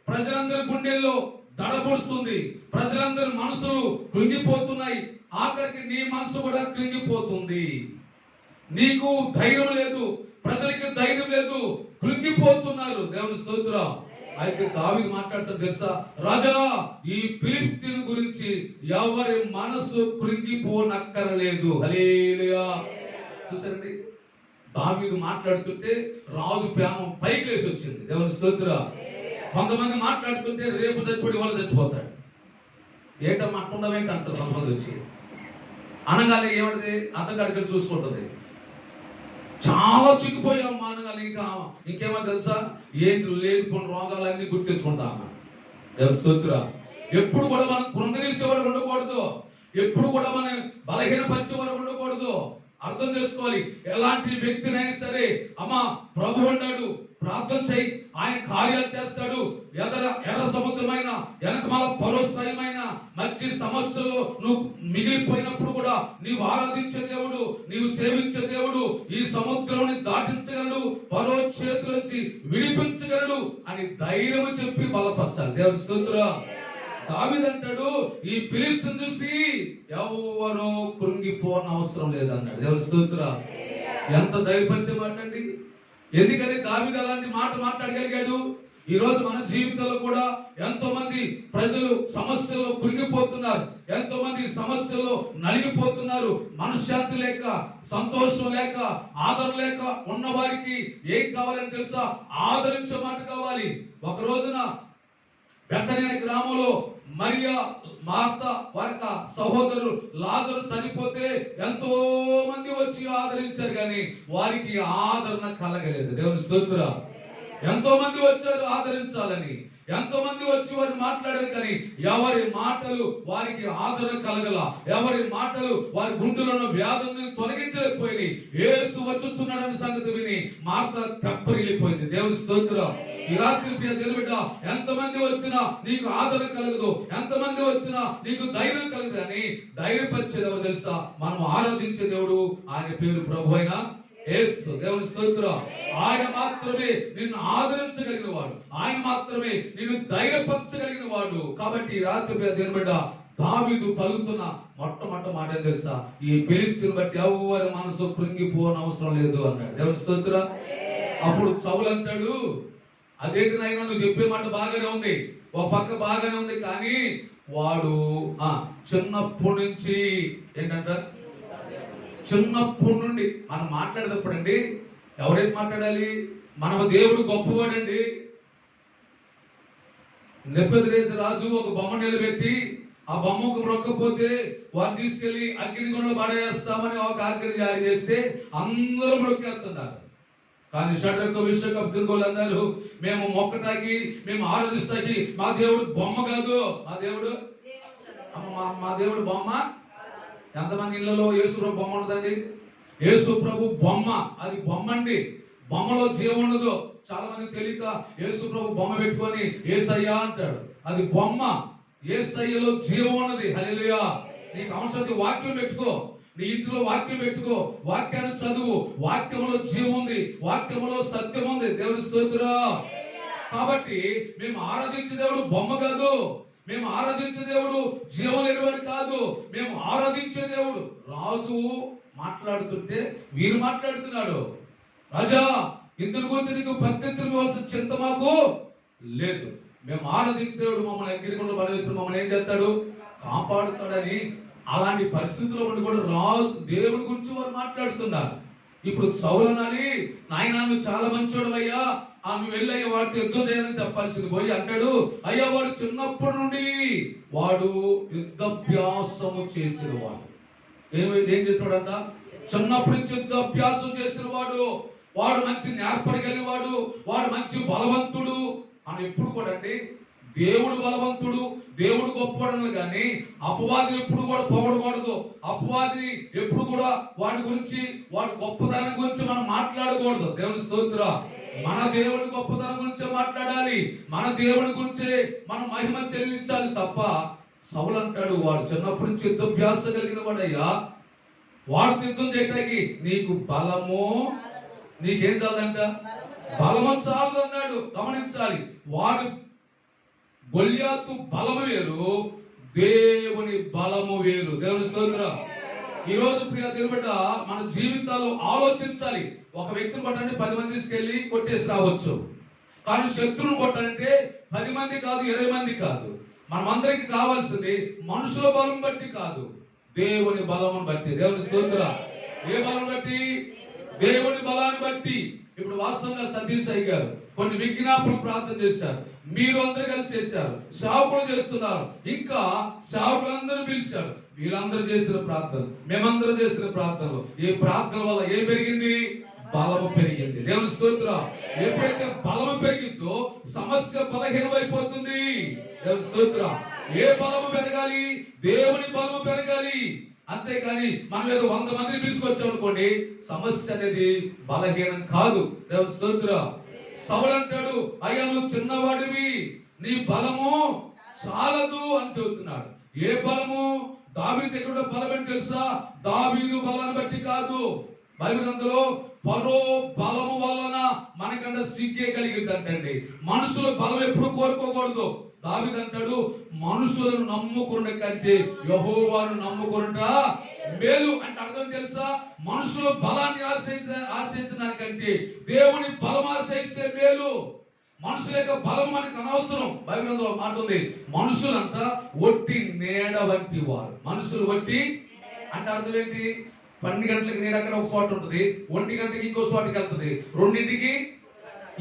ప్రజలందరి గుండెల్లో దడబొడుస్తుంది, ప్రజలందరి మనసులు కృంగిపోతున్నాయి, ఆఖరికి నీ మనసు కూడా కృంగిపోతుంది. నీకు ధైర్యం లేదు, ప్రజలకి ధైర్యం లేదు, కృంగిపోతున్నారు. దేవుని స్తోత్రం. అయితే దావీదు మాట్లాడతాడు తెలుసా, రాజా ఈ ఫిలిష్తీయుల గురించి ఎవరి మనసు కృంగిపోనక్కరలేదు. హల్లెలూయా. చూసారండి, దావీదు మాట్లాడుతుంటే రాజు ప్రేమం పైకి లేచి వచ్చింది. దేవుని స్తోత్రం. కొంతమంది మాట్లాడుతుంటే రేపు చచ్చిపోయి వాళ్ళు చచ్చిపోతాడు. ఏటమ్మా అట్టుండవేంటి అంటారు కొంతమంది వచ్చి. అనగానే ఏమంటది, అత్తగాడికి చూసుకుంటుంది. చాలా చిక్కిపోయామ్మా అనగానే ఇంకేమో తెలుసా, ఏంటి లేనిపోయిన రోగాలన్నీ గుర్తించుకుంటామా. దేవుని స్తోత్రం. ఎప్పుడు కూడా మనం కృంగదీసేవాడు ఉండకూడదు, ఎప్పుడు కూడా మనం బలహీనపరిచేవాడు ఉండకూడదు. అర్థం చేసుకోవాలి. ఎలాంటి వ్యక్తినైనా సరే అమ్మా ప్రభు అన్నాడు ప్రార్థన చేయి, ఆయన కార్యాలు చేస్తాడు. ఎర్ర సముద్రమైన వెనకమాల పరోస్థాయమైన మంచి సమస్యలు నువ్వు మిగిలిపోయినప్పుడు కూడా నీవు ఆరాధించే దేవుడు, నీవు సేవించే దేవుడు ఈ సముద్రాన్ని దాటించగలడు, పరో చేతుల నుంచి విడిపించగలడు అని ధైర్యం చెప్పి బలపరచాలి. దేవుని స్తోత్రం. దావీదు అంటాడు ఈ ఫిలిష్తీయులను చూసి ఎవరో కృంగిపోన అవసరం లేదన్నాడు. దేవుని స్తోత్రం. ఎంత ధైర్యపరిచే మాట అండి. ఎందుకని దావీదు అలాంటి మాట మాట్లాడగలిగాడు? ఈ రోజు మన జీవితంలో కూడా ఎంతో మంది ప్రజలు సమస్యల్లో కృంగిపోతున్నారు, ఎంతో మంది సమస్యల్లో నలిగిపోతున్నారు. మనశ్శాంతి లేక, సంతోషం లేక, ఆదరణ లేక ఉన్న వారికి ఏం కావాలని తెలుసా? ఆదరించే మాట కావాలి. ఒక రోజున బెతనియ గ్రామంలో మరియా, మార్త వారి సహోదరులు లాజరు చనిపోతే ఎంతో మంది వచ్చి ఆదరించారు, కానీ వారికి ఆదరణ కలగలేదు. దేవుని స్తోత్రం. ఎంతో మంది వచ్చారు ఆదరించాలని, ఎంతో మంది వచ్చి వారు మాట్లాడారు, కానీ ఎవరి మాటలు వారికి ఆదరణ కలగల, ఎవరి మాటలు వారి గుండెలను వ్యాధులను తొలగించలేకపోయింది. యేసు వచ్చుతున్నాడని సంగతి విని మార్త తెప్పరిల్లిపోయింది. దేవుని స్తోత్రం. ఈ రాత్రి ప్రియ దేవుని బిడ్డ, ఎంతమంది వచ్చినా నీకు ఆదరణ కలగదు, ఎంతమంది వచ్చినా నీకు ధైర్యం కలగదు, కానీ ధైర్యపరిచేది ఎవరు తెలుసా? మనం ఆరాధించే దేవుడు, ఆయన పేరు ప్రభు అయిన యేసు. దేవుని స్తోత్రం. ఆయన మాత్రమే నిన్ను ఆదరించగలిగిన వాడు, ఆయన మాత్రమే నిన్ను ధైర్యపరచగలిగిన వాడు. కాబట్టి ఈ రాత్రి ప్రియ దేవుని బిడ్డ, దావీదు పలుకుతున్న మొట్టమొదటి మాట తెలుసా? ఈ ఫిలిష్తీయులను బట్టి ఎవరి మనసు కృంగిపోని అవసరం లేదు అన్నాడు. దేవుని స్తోత్రం. అప్పుడు సౌలు అంటాడు, అదేంటి నాయనా నువ్వు చెప్పే మాట బాగానే ఉంది, ఒక పక్క బాగానే ఉంది, కానీ వాడు చిన్నప్పటి నుంచి ఏంటంట, చిన్నప్పటి నుండి మనం మాట్లాడేటప్పుడు అండి ఎవరైతే మాట్లాడాలి? మన దేవుడు గొప్పవాడండి. నెబుకద్నెజరు రాజు ఒక బొమ్మ నిలబెట్టి ఆ బొమ్మకు మొక్కకపోతే వారిని తీసుకెళ్లి అగ్నిగుండంలో పడేస్తామని ఒక ఆజ్ఞ జారీ చేస్తే అందరూ మొక్కేస్తున్నారు. కానీ షడ్రకు, మిషకు, అబ్దుల్గోలు అన్నారు, మేము మొక్కటానికి, మేము ఆరాధిస్తాకి మా దేవుడు బొమ్మ కాదు, మా దేవుడు మా దేవుడు బొమ్మ. ఎంతమంది ఇళ్లలో యేసు ప్రభు బొమ్మ ఉండదండి? యేసు ప్రభు బొమ్మ, అది బొమ్మ అండి. బొమ్మలో జీవం ఉండదు. చాలా మంది తెలియక యేసు ప్రభు బొమ్మ పెట్టుకొని యేసయ్యా అంటాడు, అది బొమ్మ. యేసయ్యలో జీవం ఉన్నది. హల్లెలూయా. నీకు అవసరం వాక్యం పెట్టుకో, నీ ఇంట్లో వాక్యం పెట్టుకో, వాక్యాన్ని చదువు. వాక్యంలో జీవం ఉంది, వాక్యంలో సత్యం ఉంది. దేవుని స్తోత్రం. కాబట్టి మేము ఆరాధించే దేవుడు బొమ్మ కాదు, మేము ఆరాధించే దేవుడు జీవం లేనివాడు కాదు. మేము ఆరాధించే దేవుడు. రాజు మాట్లాడుతుంటే వీరు మాట్లాడుతున్నాడు, రాజా ఇందుని గురించి నీకు ప్రత్యుత్తరం ఇవ్వాల్సిన చింత మాకు లేదు. మేము ఆరాధించే దేవుడు మమ్మల్ని అగ్నిగుండంలో పడవేసి మమ్మల్ని ఏం చేస్తాడు, కాపాడుతాడని అలాంటి పరిస్థితుల్లో ఉండి కూడా రాజు దేవుడి గురించి వారు మాట్లాడుతున్నారు. ఇప్పుడు సౌలు అనాలి, నాయనా నువ్వు చాలా మంచోడు అయ్యా, నువ్వు వెళ్ళయ్యా వాడితో యుద్ధం చేయాలని చెప్పాల్సింది పోయి అంటాడు, అయ్యా వాడు చిన్నప్పటి నుండి వాడు యుద్ధాభ్యాసము చేసిన వాడు. ఏం చేసినాడంట, చిన్నప్పటి నుంచి యుద్ధాభ్యాసం చేసిన వాడు, వాడు మంచి నేర్పడగలిగిన వాడు, వాడు మంచి బలవంతుడు అని. ఎప్పుడు కూడా అండి దేవుడు బలవంతుడు, దేవుడు గొప్పవాడని కానీ అపవాదిని ఎప్పుడు కూడా పొగడకూడదు. అపవాదిని ఎప్పుడు కూడా వాడి గురించి, వాడి గొప్పతనం గురించి మనం మాట్లాడకూడదు. దేవుని స్తోత్రం. మన దేవుడి గొప్పతనం గురించే మాట్లాడాలి, మన దేవుడి గురించే మనం మహిమ చెల్లించాలి తప్ప. సౌలు అంటాడు, వాడు చిన్నప్పటి నుంచి యుద్ధాభ్యాసం కలిగిన వాడయ్యా, వాడు యుద్ధం చేయడానికి నీకు బలము, నీకేం చాలంట, బలము చాలు అన్నాడు. గమనించాలి, వాడు గొల్యాతు బలము వేరు, దేవుని బలము వేరు. దేవుని స్తోత్రం. ఈ రోజు ప్రియ దేవుని బిడ్డ మన జీవితాల్లో ఆలోచించాలి. ఒక వ్యక్తిని కొట్టాలంటే 10 మంది తీసుకెళ్లి కొట్టేసి రావచ్చు, కానీ శత్రువుని కొట్టాలంటే 10 మంది కాదు, 20 మంది కాదు. మనమందరికి కావాల్సింది మనుషుల బలం బట్టి కాదు, దేవుని బలమును బట్టి. దేవుని స్తోత్రం. ఏ బలం బట్టి? దేవుని బలాన్ని బట్టి. ఇప్పుడు వాస్తవంగా సతీష్ అయ్య గారు కొన్ని విజ్ఞాపనలు ప్రార్థన చేశారు, మీరు అందరూ కలిసి చేశారు, సేవకులు చేస్తున్నారు, ఇంకా సేవకులందరూ పిలిచారు. వీళ్ళందరూ చేసిన ప్రార్థనలు, మేమందరూ చేసిన ప్రార్థనలు, ఈ ప్రార్థన వల్ల ఏం పెరిగింది? బలము పెరిగింది. దేవుని స్తోత్రం. ఎప్పుడైతే బలము పెరిగిందో సమస్య బలహీనమైపోతుంది. దేవుని స్తోత్రం. ఏ బలము పెరగాలి? దేవుని బలము పెరగాలి. అంతేకాని మనం ఏదో 100 మందిని పిలుచుకొచ్చాం అనుకోండి, సమస్య అనేది బలహీనం కాదు. దేవుని స్తోత్రం. సౌలు అంటాడు, అయ్యా నువ్వు చిన్నవాడివి, నీ బలము చాలదు అని చెబుతున్నాడు. ఏ బలము? దావీదు దగ్గర బలం అని తెలుసా? దావీదు బలాన్ని బట్టి కాదు. బైబిల్ గ్రంథంలో ఫరో బలము వలన మనకన్నా సిగ్గే కలిగింది అంటండి. మనుషుల బలం ఎప్పుడు కోరుకోకూడదు. దావీదు అంటాడు, మనుషులను నమ్ముకున్న కంటే యెహోవాను నమ్ముకునుట మేలు అంటే అర్థం తెలుసా? మనుషుల బలాన్ని ఆశ్రయించడానికంటే దేవుని బలం ఆశ్రయిస్తే మేలు. మనుషుల యొక్క బలం మనకు అనవసరం. బైబిల్ గ్రంథంలో మాట ఉంది, మనుషులంతా ఒట్టి నీడ వంటి వారు. మనుషులు ఒట్టి అంటే అర్థం ఏంటి? 12 గంటలకు నీడ అక్కడ ఒక చోట ఉంటుంది, 1 గంటకి ఇంకో చోటకి వెళ్తుంది, 2ంటికి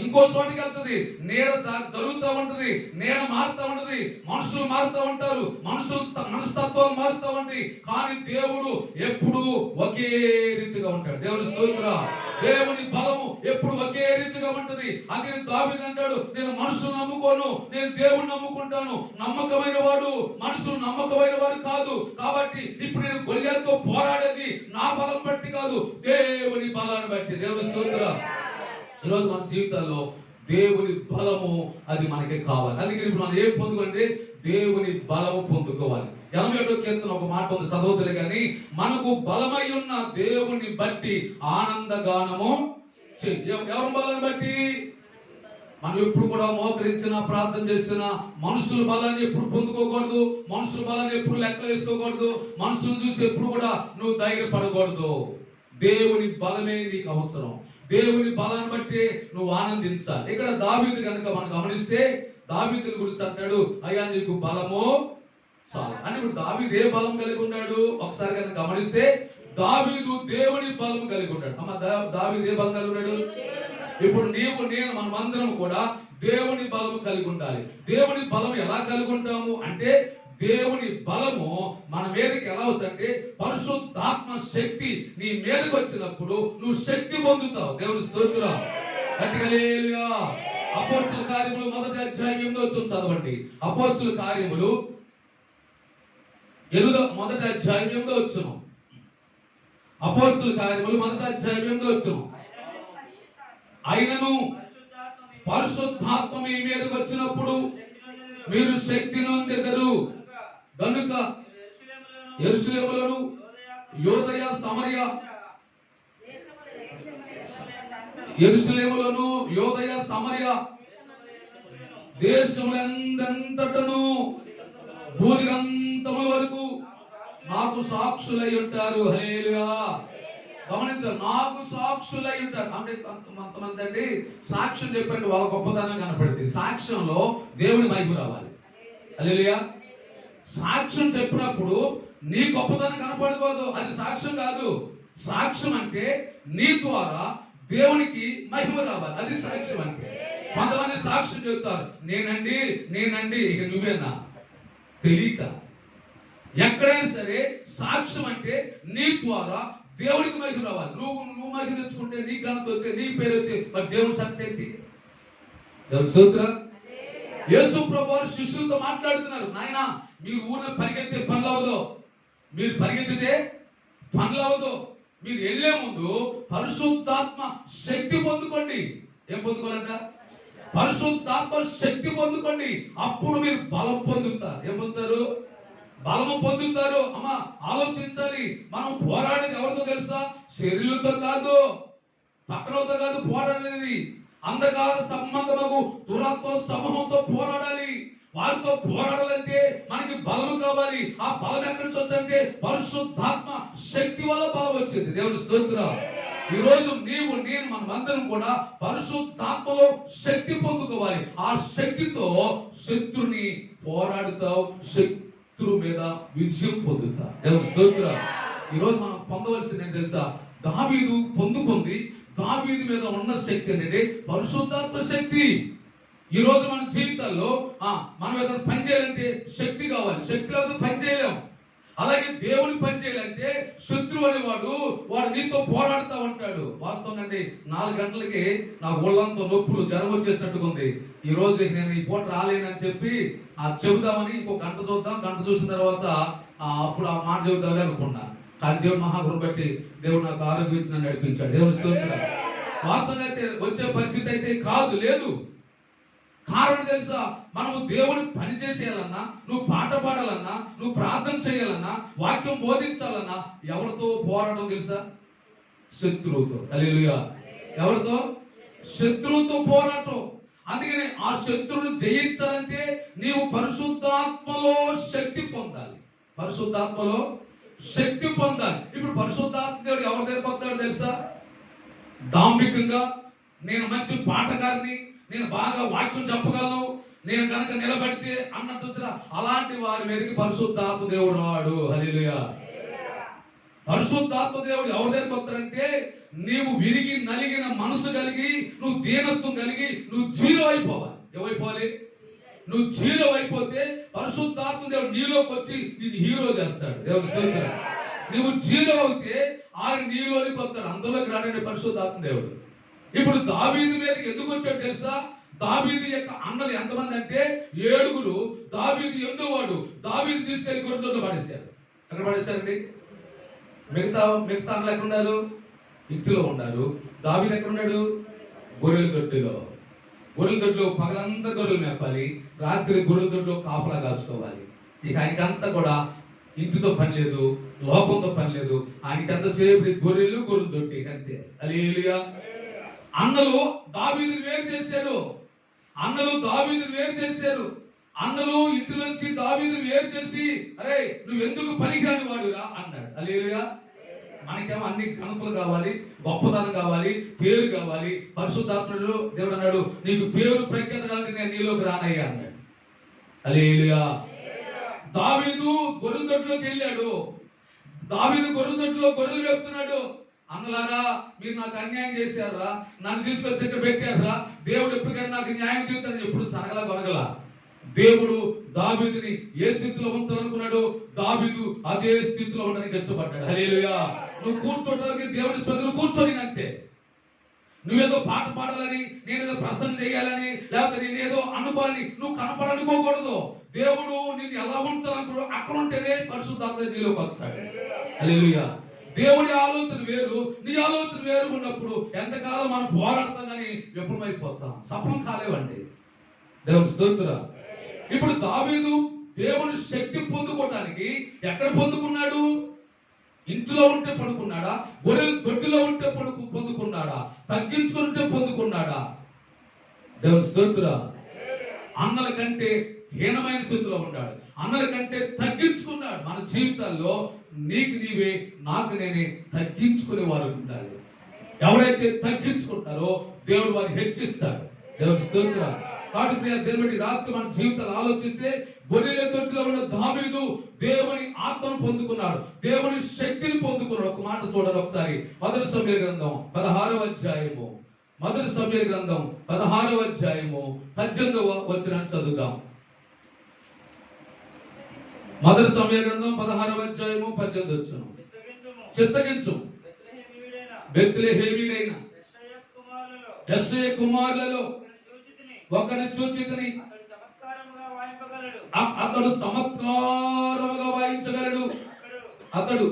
ఇంకో చోటికి వెళ్తుంది. నీడ జరుగుతూ ఉంటది, నీడ మారుతూ ఉంటది, మనుషులు మారుతూ ఉంటారు, మనుషులు మనస్తత్వాలు మారుతూ ఉంటాయి. కానీ దేవుడు ఎప్పుడు ఒకే రీతిగా ఉంటాడు. దేవుని స్తోత్రం. దేవుని బలము ఎప్పుడు ఒకే రీతిగా ఉంటది. అందుకని దావీదు అంటాడు, నేను మనుషులు నమ్ముకోను, నేను దేవుని నమ్ముకుంటాను. నమ్మకమైన వాడు మనుషులు నమ్మకమైన వాడు కాదు. కాబట్టి ఇప్పుడు నేను గొల్యాతుతో పోరాడేది నా బలం బట్టి కాదు, దేవుని బలాన్ని బట్టి. దేవుని స్తోత్రం. ఈరోజు మన జీవితాల్లో దేవుని బలము అది మనకి కావాలి. అందుకని ఇప్పుడు మనం ఏం పొందుకోవాలంటే దేవుని బలము పొందుకోవాలి. 81వ కీర్తన ఒక మాట ఉంది, చదవదులే కానీ, మనకు బలమై ఉన్న దేవుని బట్టి ఆనందగానము చెయ్యి. ఎవరి బలాన్ని బట్టి? మనం ఎప్పుడు కూడా మోకరించిన ప్రార్థన చేసిన మనుషుల బలాన్ని ఎప్పుడు పొందుకోకూడదు, మనుషుల బలాన్ని ఎప్పుడు లెక్క వేసుకోకూడదు, మనుషులు చూసి ఎప్పుడు కూడా నువ్వు ధైర్యపడకూడదు. దేవుని బలమే నీకు అవసరం. దేవుని బలాన్ని బట్టి నువ్వు ఆనందించాలి. ఇక్కడ దావీదు కనుక మనం గమనిస్తే దావీదుని గురించి అంటాడు, అయ్యా నీకు బలము చాలు అని. ఇప్పుడు దావీదు ఏ బలం కలిగి ఉన్నాడు? ఒకసారి కనుక గమనిస్తే దావీదు దేవుని బలం కలిగి ఉన్నాడు. అమ్మ దావీదు ఏ బలం కలిగి ఉన్నాడు? ఇప్పుడు నీవు నేను మనమందరం కూడా దేవుని బలము కలిగి ఉండాలి. దేవుని బలం ఎలా కలిగి ఉంటాము అంటే, దేవుని బలము మన మీదకి ఎలా అవుతుందంటే, పరిశుద్ధాత్మ శక్తి నీ మీదకి వచ్చినప్పుడు నువ్వు శక్తి పొందుతావు. దేవుని స్తోత్రం. హల్లెలూయా. అపోస్తుల కార్యములు 1వ అధ్యాయం 8వ వచనం చదవండి. అపోస్తుల కార్యములు 1వ అధ్యాయం 8వ వచనం. అపోస్తుల కార్యములు 1వ అధ్యాయం 8వ వచనం. అయినను పరిశుద్ధాత్మ మీ మీదకి వచ్చినప్పుడు మీరు శక్తి నొందెదరు, గనుక యెరూషలేములోను యోదయ సమరయ యెరూషలేములోను యోదయ సమరయ దేశములందంతటను భూదిగంతముల వరకు నాకు సాక్షులై ఉంటారు. హల్లెలూయా. గమనించాలి, నాకు సాక్షులై ఉంటారు. అంటే కొంతమంది అండి సాక్ష్యం చెప్పండి వాళ్ళ గొప్పతనం కనపడింది. సాక్ష్యంలో దేవుని మహిమ రావాలి. హల్లెలూయా. సాక్ష్యం చెప్పినప్పుడు నీ గొప్పతనం కనపడకూడదు, అది సాక్ష్యం కాదు. సాక్ష్యం అంటే నీ ద్వారా దేవునికి మహిమ రావాలి, అది సాక్ష్యం అంటే. కొంతమంది సాక్ష్యం చెబుతారు, నేనండి ఇక నువ్వేనా, తెలియక. ఎక్కడైనా సరే సాక్ష్యం అంటే నీ ద్వారా దేవుడికి మహిమ రావాలి. నువ్వు మహిమ తెచ్చుకుంటే, నీ ఘనత వస్తే, నీ పేరు వస్తే, మరి దేవుని శక్తి ఏంటి? దేవుని స్తోత్రం. యేసు ప్రభువు శిష్యులతో మాట్లాడుతున్నారు, నాయనా మీరు ఊరిని పరిగెత్తే పనులవదు, మీరు పరిగెత్తితే పనులవదు, మీరు వెళ్లే ముందు పరిశుద్ధాత్మ శక్తి పొందుకోండి. ఏం పొందుకోవాలంట? పరిశుద్ధాత్మ శక్తి పొందుకోండి, అప్పుడు మీరు బలం పొందుతారు. ఏం పొందుతారు? బలము పొందుతారు. అమ్మ ఆలోచించాలి, మనం పోరాడేది ఎవరితో తెలుసా? శరీరంతో కాదు, పక్కనతో కాదు పోరాడేది. అంధకార సంబంధము దురాత్మల సమూహంతో పోరాడాలి. వారితో పోరాడాలంటే మనకి బలము కావాలి. ఆ బలం ఎక్కడి నుంచి వస్తుందంటే పరిశుద్ధాత్మ శక్తి వల్ల బలం వచ్చింది. దేవుని స్తోత్రం. ఈ రోజు నీవు నేను మనమందరం కూడా పరిశుద్ధాత్మలో శక్తి పొందుకోవాలి. ఆ శక్తితో శత్రుని పోరాడుతావు, శత్రువు మీద విజయం పొందుతావు. దేవుని స్తోత్రం. ఈ రోజు మనం పొందవలసింది ఏంటి తెలుసా? దావీదు పొందుకుంది. దావీదు మీద ఉన్న శక్తి అనేది పరిశుద్ధాత్మ శక్తి. ఈ రోజు మన జీవితాల్లో మనం ఏదైనా పని చేయాలంటే శక్తి కావాలి, శక్తి లేకపోతే పని చేయలేం. అలాగే దేవుని పని చేయాలంటే శత్రువు అనేవాడు నీతో పోరాడుతూ ఉంటాడు. వాస్తవం అండి, 4 గంటలకి నా ఒళ్ళంతా నొప్పులు జ్వరం వచ్చేసినట్టుగా ఉంది. ఈ రోజు నేను ఈ పూట రాలేనని చెప్పి చెబుదామని ఇంకో గంట చూద్దాం, గంట చూసిన తర్వాత అప్పుడు ఆ మాట చెబుదామని అనుకున్నా. కానీ దేవుడు మహాకృప బట్టి దేవుడు నాకు ఆరోగ్యం ఇచ్చి నన్ను నడిపించాడు. దేవుని స్తోత్రం. వాస్తవంగా అయితే వచ్చే పరిస్థితి అయితే కాదు, లేదు. కారణం తెలుసా? మనము దేవుని పని చేసేయాలన్నా, నువ్వు పాట పాడాలన్నా, నువ్వు ప్రార్థన చేయాలన్నా, వాక్యం బోధించాలన్నా ఎవరితో పోరాటం తెలుసా? శత్రువుతో. హల్లెలూయా. ఎవరితో? శత్రువుతో పోరాటం. అందుకని ఆ శత్రువును జయించాలంటే నీవు పరిశుద్ధాత్మలో శక్తి పొందాలి. పరిశుద్ధాత్మలో శక్తి పొందాలి. ఇప్పుడు పరిశుద్ధాత్మ దేవుడు ఎవరి దగ్గర పొందాడు తెలుసా? డాంబికంగా నేను మంచి పాటగారిని, నేను బాగా వాక్యం చెప్పగలను, నేను కనుక నిలబడితే అన్నట్టు అలాంటి వారి మీదకి పరిశుద్ధాత్మ దేవుడు రాడు. హల్లెలూయా. పరిశుద్ధాత్మ దేవుడు ఎవరి దగ్గరికి వస్తాడంటే నీవు విరిగి నలిగిన మనసు కలిగి, నువ్వు దీనత్వం కలిగి, నువ్వు జీరో అయిపోవాలి. ఏమైపోవాలి? నువ్వు జీరో అయిపోతే పరిశుద్ధాత్మ దేవుడు నీలోకి వచ్చి నిన్ను హీరో చేస్తాడు. దేవుని స్తోత్రం. నువ్వు జీరో అవుతే ఆయన నీలోకి వస్తాడు, అందులోకి రాడండి పరిశుద్ధాత్మ దేవుడు. ఇప్పుడు దావీదు మీదకి ఎందుకు వచ్చాడు తెలుసా? దావీదు యొక్క అన్నలు ఎంతమంది అంటే 7. దావీదు ఎందువాడు దావీదు తీసుకెళ్లి గొర్రెదొడ్లో పడేశారు. ఎక్కడ పడేశారండి? మిగతా అన్నలు ఎక్కడ ఉన్నారు? ఇంటిలో ఉన్నారు. దావీదు ఎక్కడ ఉన్నాడు? గొర్రెల దొడ్డిలో. గొర్రెల దొడ్లో పగలంతా గొర్రెలు మేపాలి, రాత్రి గొర్రెల దొడ్లో కాపలా కాసుకోవాలి. ఇక ఆయనకంతా కూడా ఇంటితో పని లేదు, లోకంతో పని లేదు. ఆయనకంతసేపు గొర్రెలు గొర్రెల దొడ్డి అంతే. హల్లెలూయా. అన్నలు దావీదుని వేరు చేశారు. అన్నలు ఇంటి నుంచి దావీదుని వేరు చేసి, అరే నువ్వు ఎందుకు పనికిరాని వాడురా అన్నాడు. హల్లెలూయా. మనకేమో అన్ని ఘనతలు కావాలి, గొప్పతనం కావాలి, పేరు కావాలి. పరిశుద్ధాత్ముడు దేవుడు అన్నాడు, నీకు పేరు ప్రఖ్యాత కావాలి, నేను నీలోకి రానయ్యా అన్నాడు. హల్లెలూయా. దావీదు గొర్రెల దొడ్లోకి వెళ్ళాడు. దావీదు గొర్రెల దొడ్లో గొర్రెలు మేపుతున్నాడు. అన్నలారా మీరు నాకు అన్యాయం చేశారా, నన్ను తీసుకొచ్చి ఇక్కడ పెట్టారా, దేవుడు ఎప్పటికైనా నాకు న్యాయం తీరుతానని ఎప్పుడు సనగల కొనగల. దేవుడు దావీదుని ఏ స్థితిలో ఉంచాలనుకున్నాడు, దావీదు అదే స్థితిలో ఉండడానికి ఇష్టపడ్డాడు. హల్లెలూయా. నువ్వు కూర్చోటానికి దేవుడి స్పందన కూర్చొని అంతే. నువ్వేదో పాట పాడాలని, నేనేదో ప్రసంగం చేయాలని, లేకపోతే నేనేదో అనుకోవాలని నువ్వు కనపడనుకోకూడదు. దేవుడు నిన్ను ఎలా ఉంచాలనుకున్నాడు అక్కడ ఉంటేనే పరిశుద్ధాత్మ నీలోకి వస్తాడు. హల్లెలూయా. దేవుడి ఆలోచన వేరు, నీ ఆలోచన వేరు ఉన్నప్పుడు ఎంతకాలం మనం పోరాడతాం కానీ విఫలమైపోతాం, సఫలం కాలేవండి. దేవుని స్తోత్రం. ఇప్పుడు దావీదు దేవుని శక్తి పొందుకోవడానికి ఎక్కడ పొందుకున్నాడు? ఇంట్లో ఉంటే పడుకున్నాడా? గొర్రెలు దొడ్డిలో ఉంటే పొందుకున్నాడా? తగ్గించుకుంటే పొందుకున్నాడా? దేవుని స్తోత్రం. అన్నల కంటే హీనమైన స్థితిలో ఉన్నాడు, అన్నల కంటే తగ్గించుకున్నాడు. మన జీవితాల్లో నీకు నీవే, నాకు నేనే తగ్గించుకునే వారు ఉండాలి. ఎవరైతే తగ్గించుకుంటారో దేవుడు వారిని హెచ్చిస్తాడు. దేవుని స్తోత్రం. కాబట్టి ప్రియ దేవుడి రాత్రి మన జీవితాలు ఆలోచిస్తే, గొర్రెల దొడ్డిలో ఉన్న దావీదు దేవుని ఆత్మను పొందుకున్నాడు, దేవుని శక్తిని పొందుకున్నాడు. ఒక మాట చూడాలి ఒకసారి. మొదటి సమూయేలు గ్రంథం 16వ అధ్యాయము, మొదటి సమూయేలు గ్రంథం 16వ అధ్యాయము 18వ వచనాన్ని చదువుదాం. మొదటి సమూయేలు గ్రంథం 16వ అధ్యాయము 18వ వచనం. చిత్తగించు బెత్లెహేమీయుడైన యెషయా కుమారులలో ఒకరిని చూచితిని, అతడు చమత్కారముగా వాయించగలడు, అతడు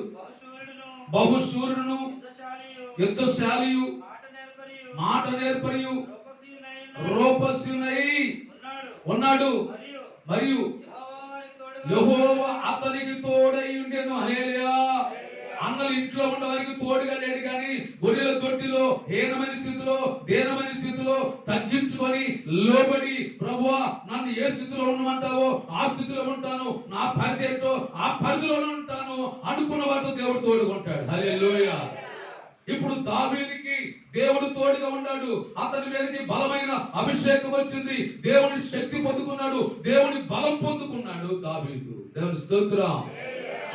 బహుశూరుడును యుద్ధశాలియు మాట నేర్పరియు రూపస్యునై ఉన్నాడు, మరియు యెహోవా అతనికి తోడై ఉండెను. హల్లెలూయా. అన్నలు ఇంట్లో ఉన్న వారికి తోడుగా లేడు, కానీ గొర్రెల దొడ్డిలో హీనమైన స్థితిలో, దీనమైన స్థితిలో తగ్గించుకొని లోబడి, ప్రభువా నన్ను ఏ స్థితిలో ఉండమంటావో ఆ స్థితిలో ఉంటాను, నా పరిధి ఏంటో ఆ పరిధిలోనే ఉంటాను అనుకున్న వారితో దేవుడు తోడుకుంటాడు. హల్లెలూయా. ఇప్పుడు దావీదుకి దేవుడు తోడుగా ఉన్నాడు, అతని మీదకి బలమైన అభిషేకం వచ్చింది, దేవుని శక్తి పొందుకున్నాడు, దేవుని బలం పొందుకున్నాడు దావీదు. దేవుని స్తోత్రం.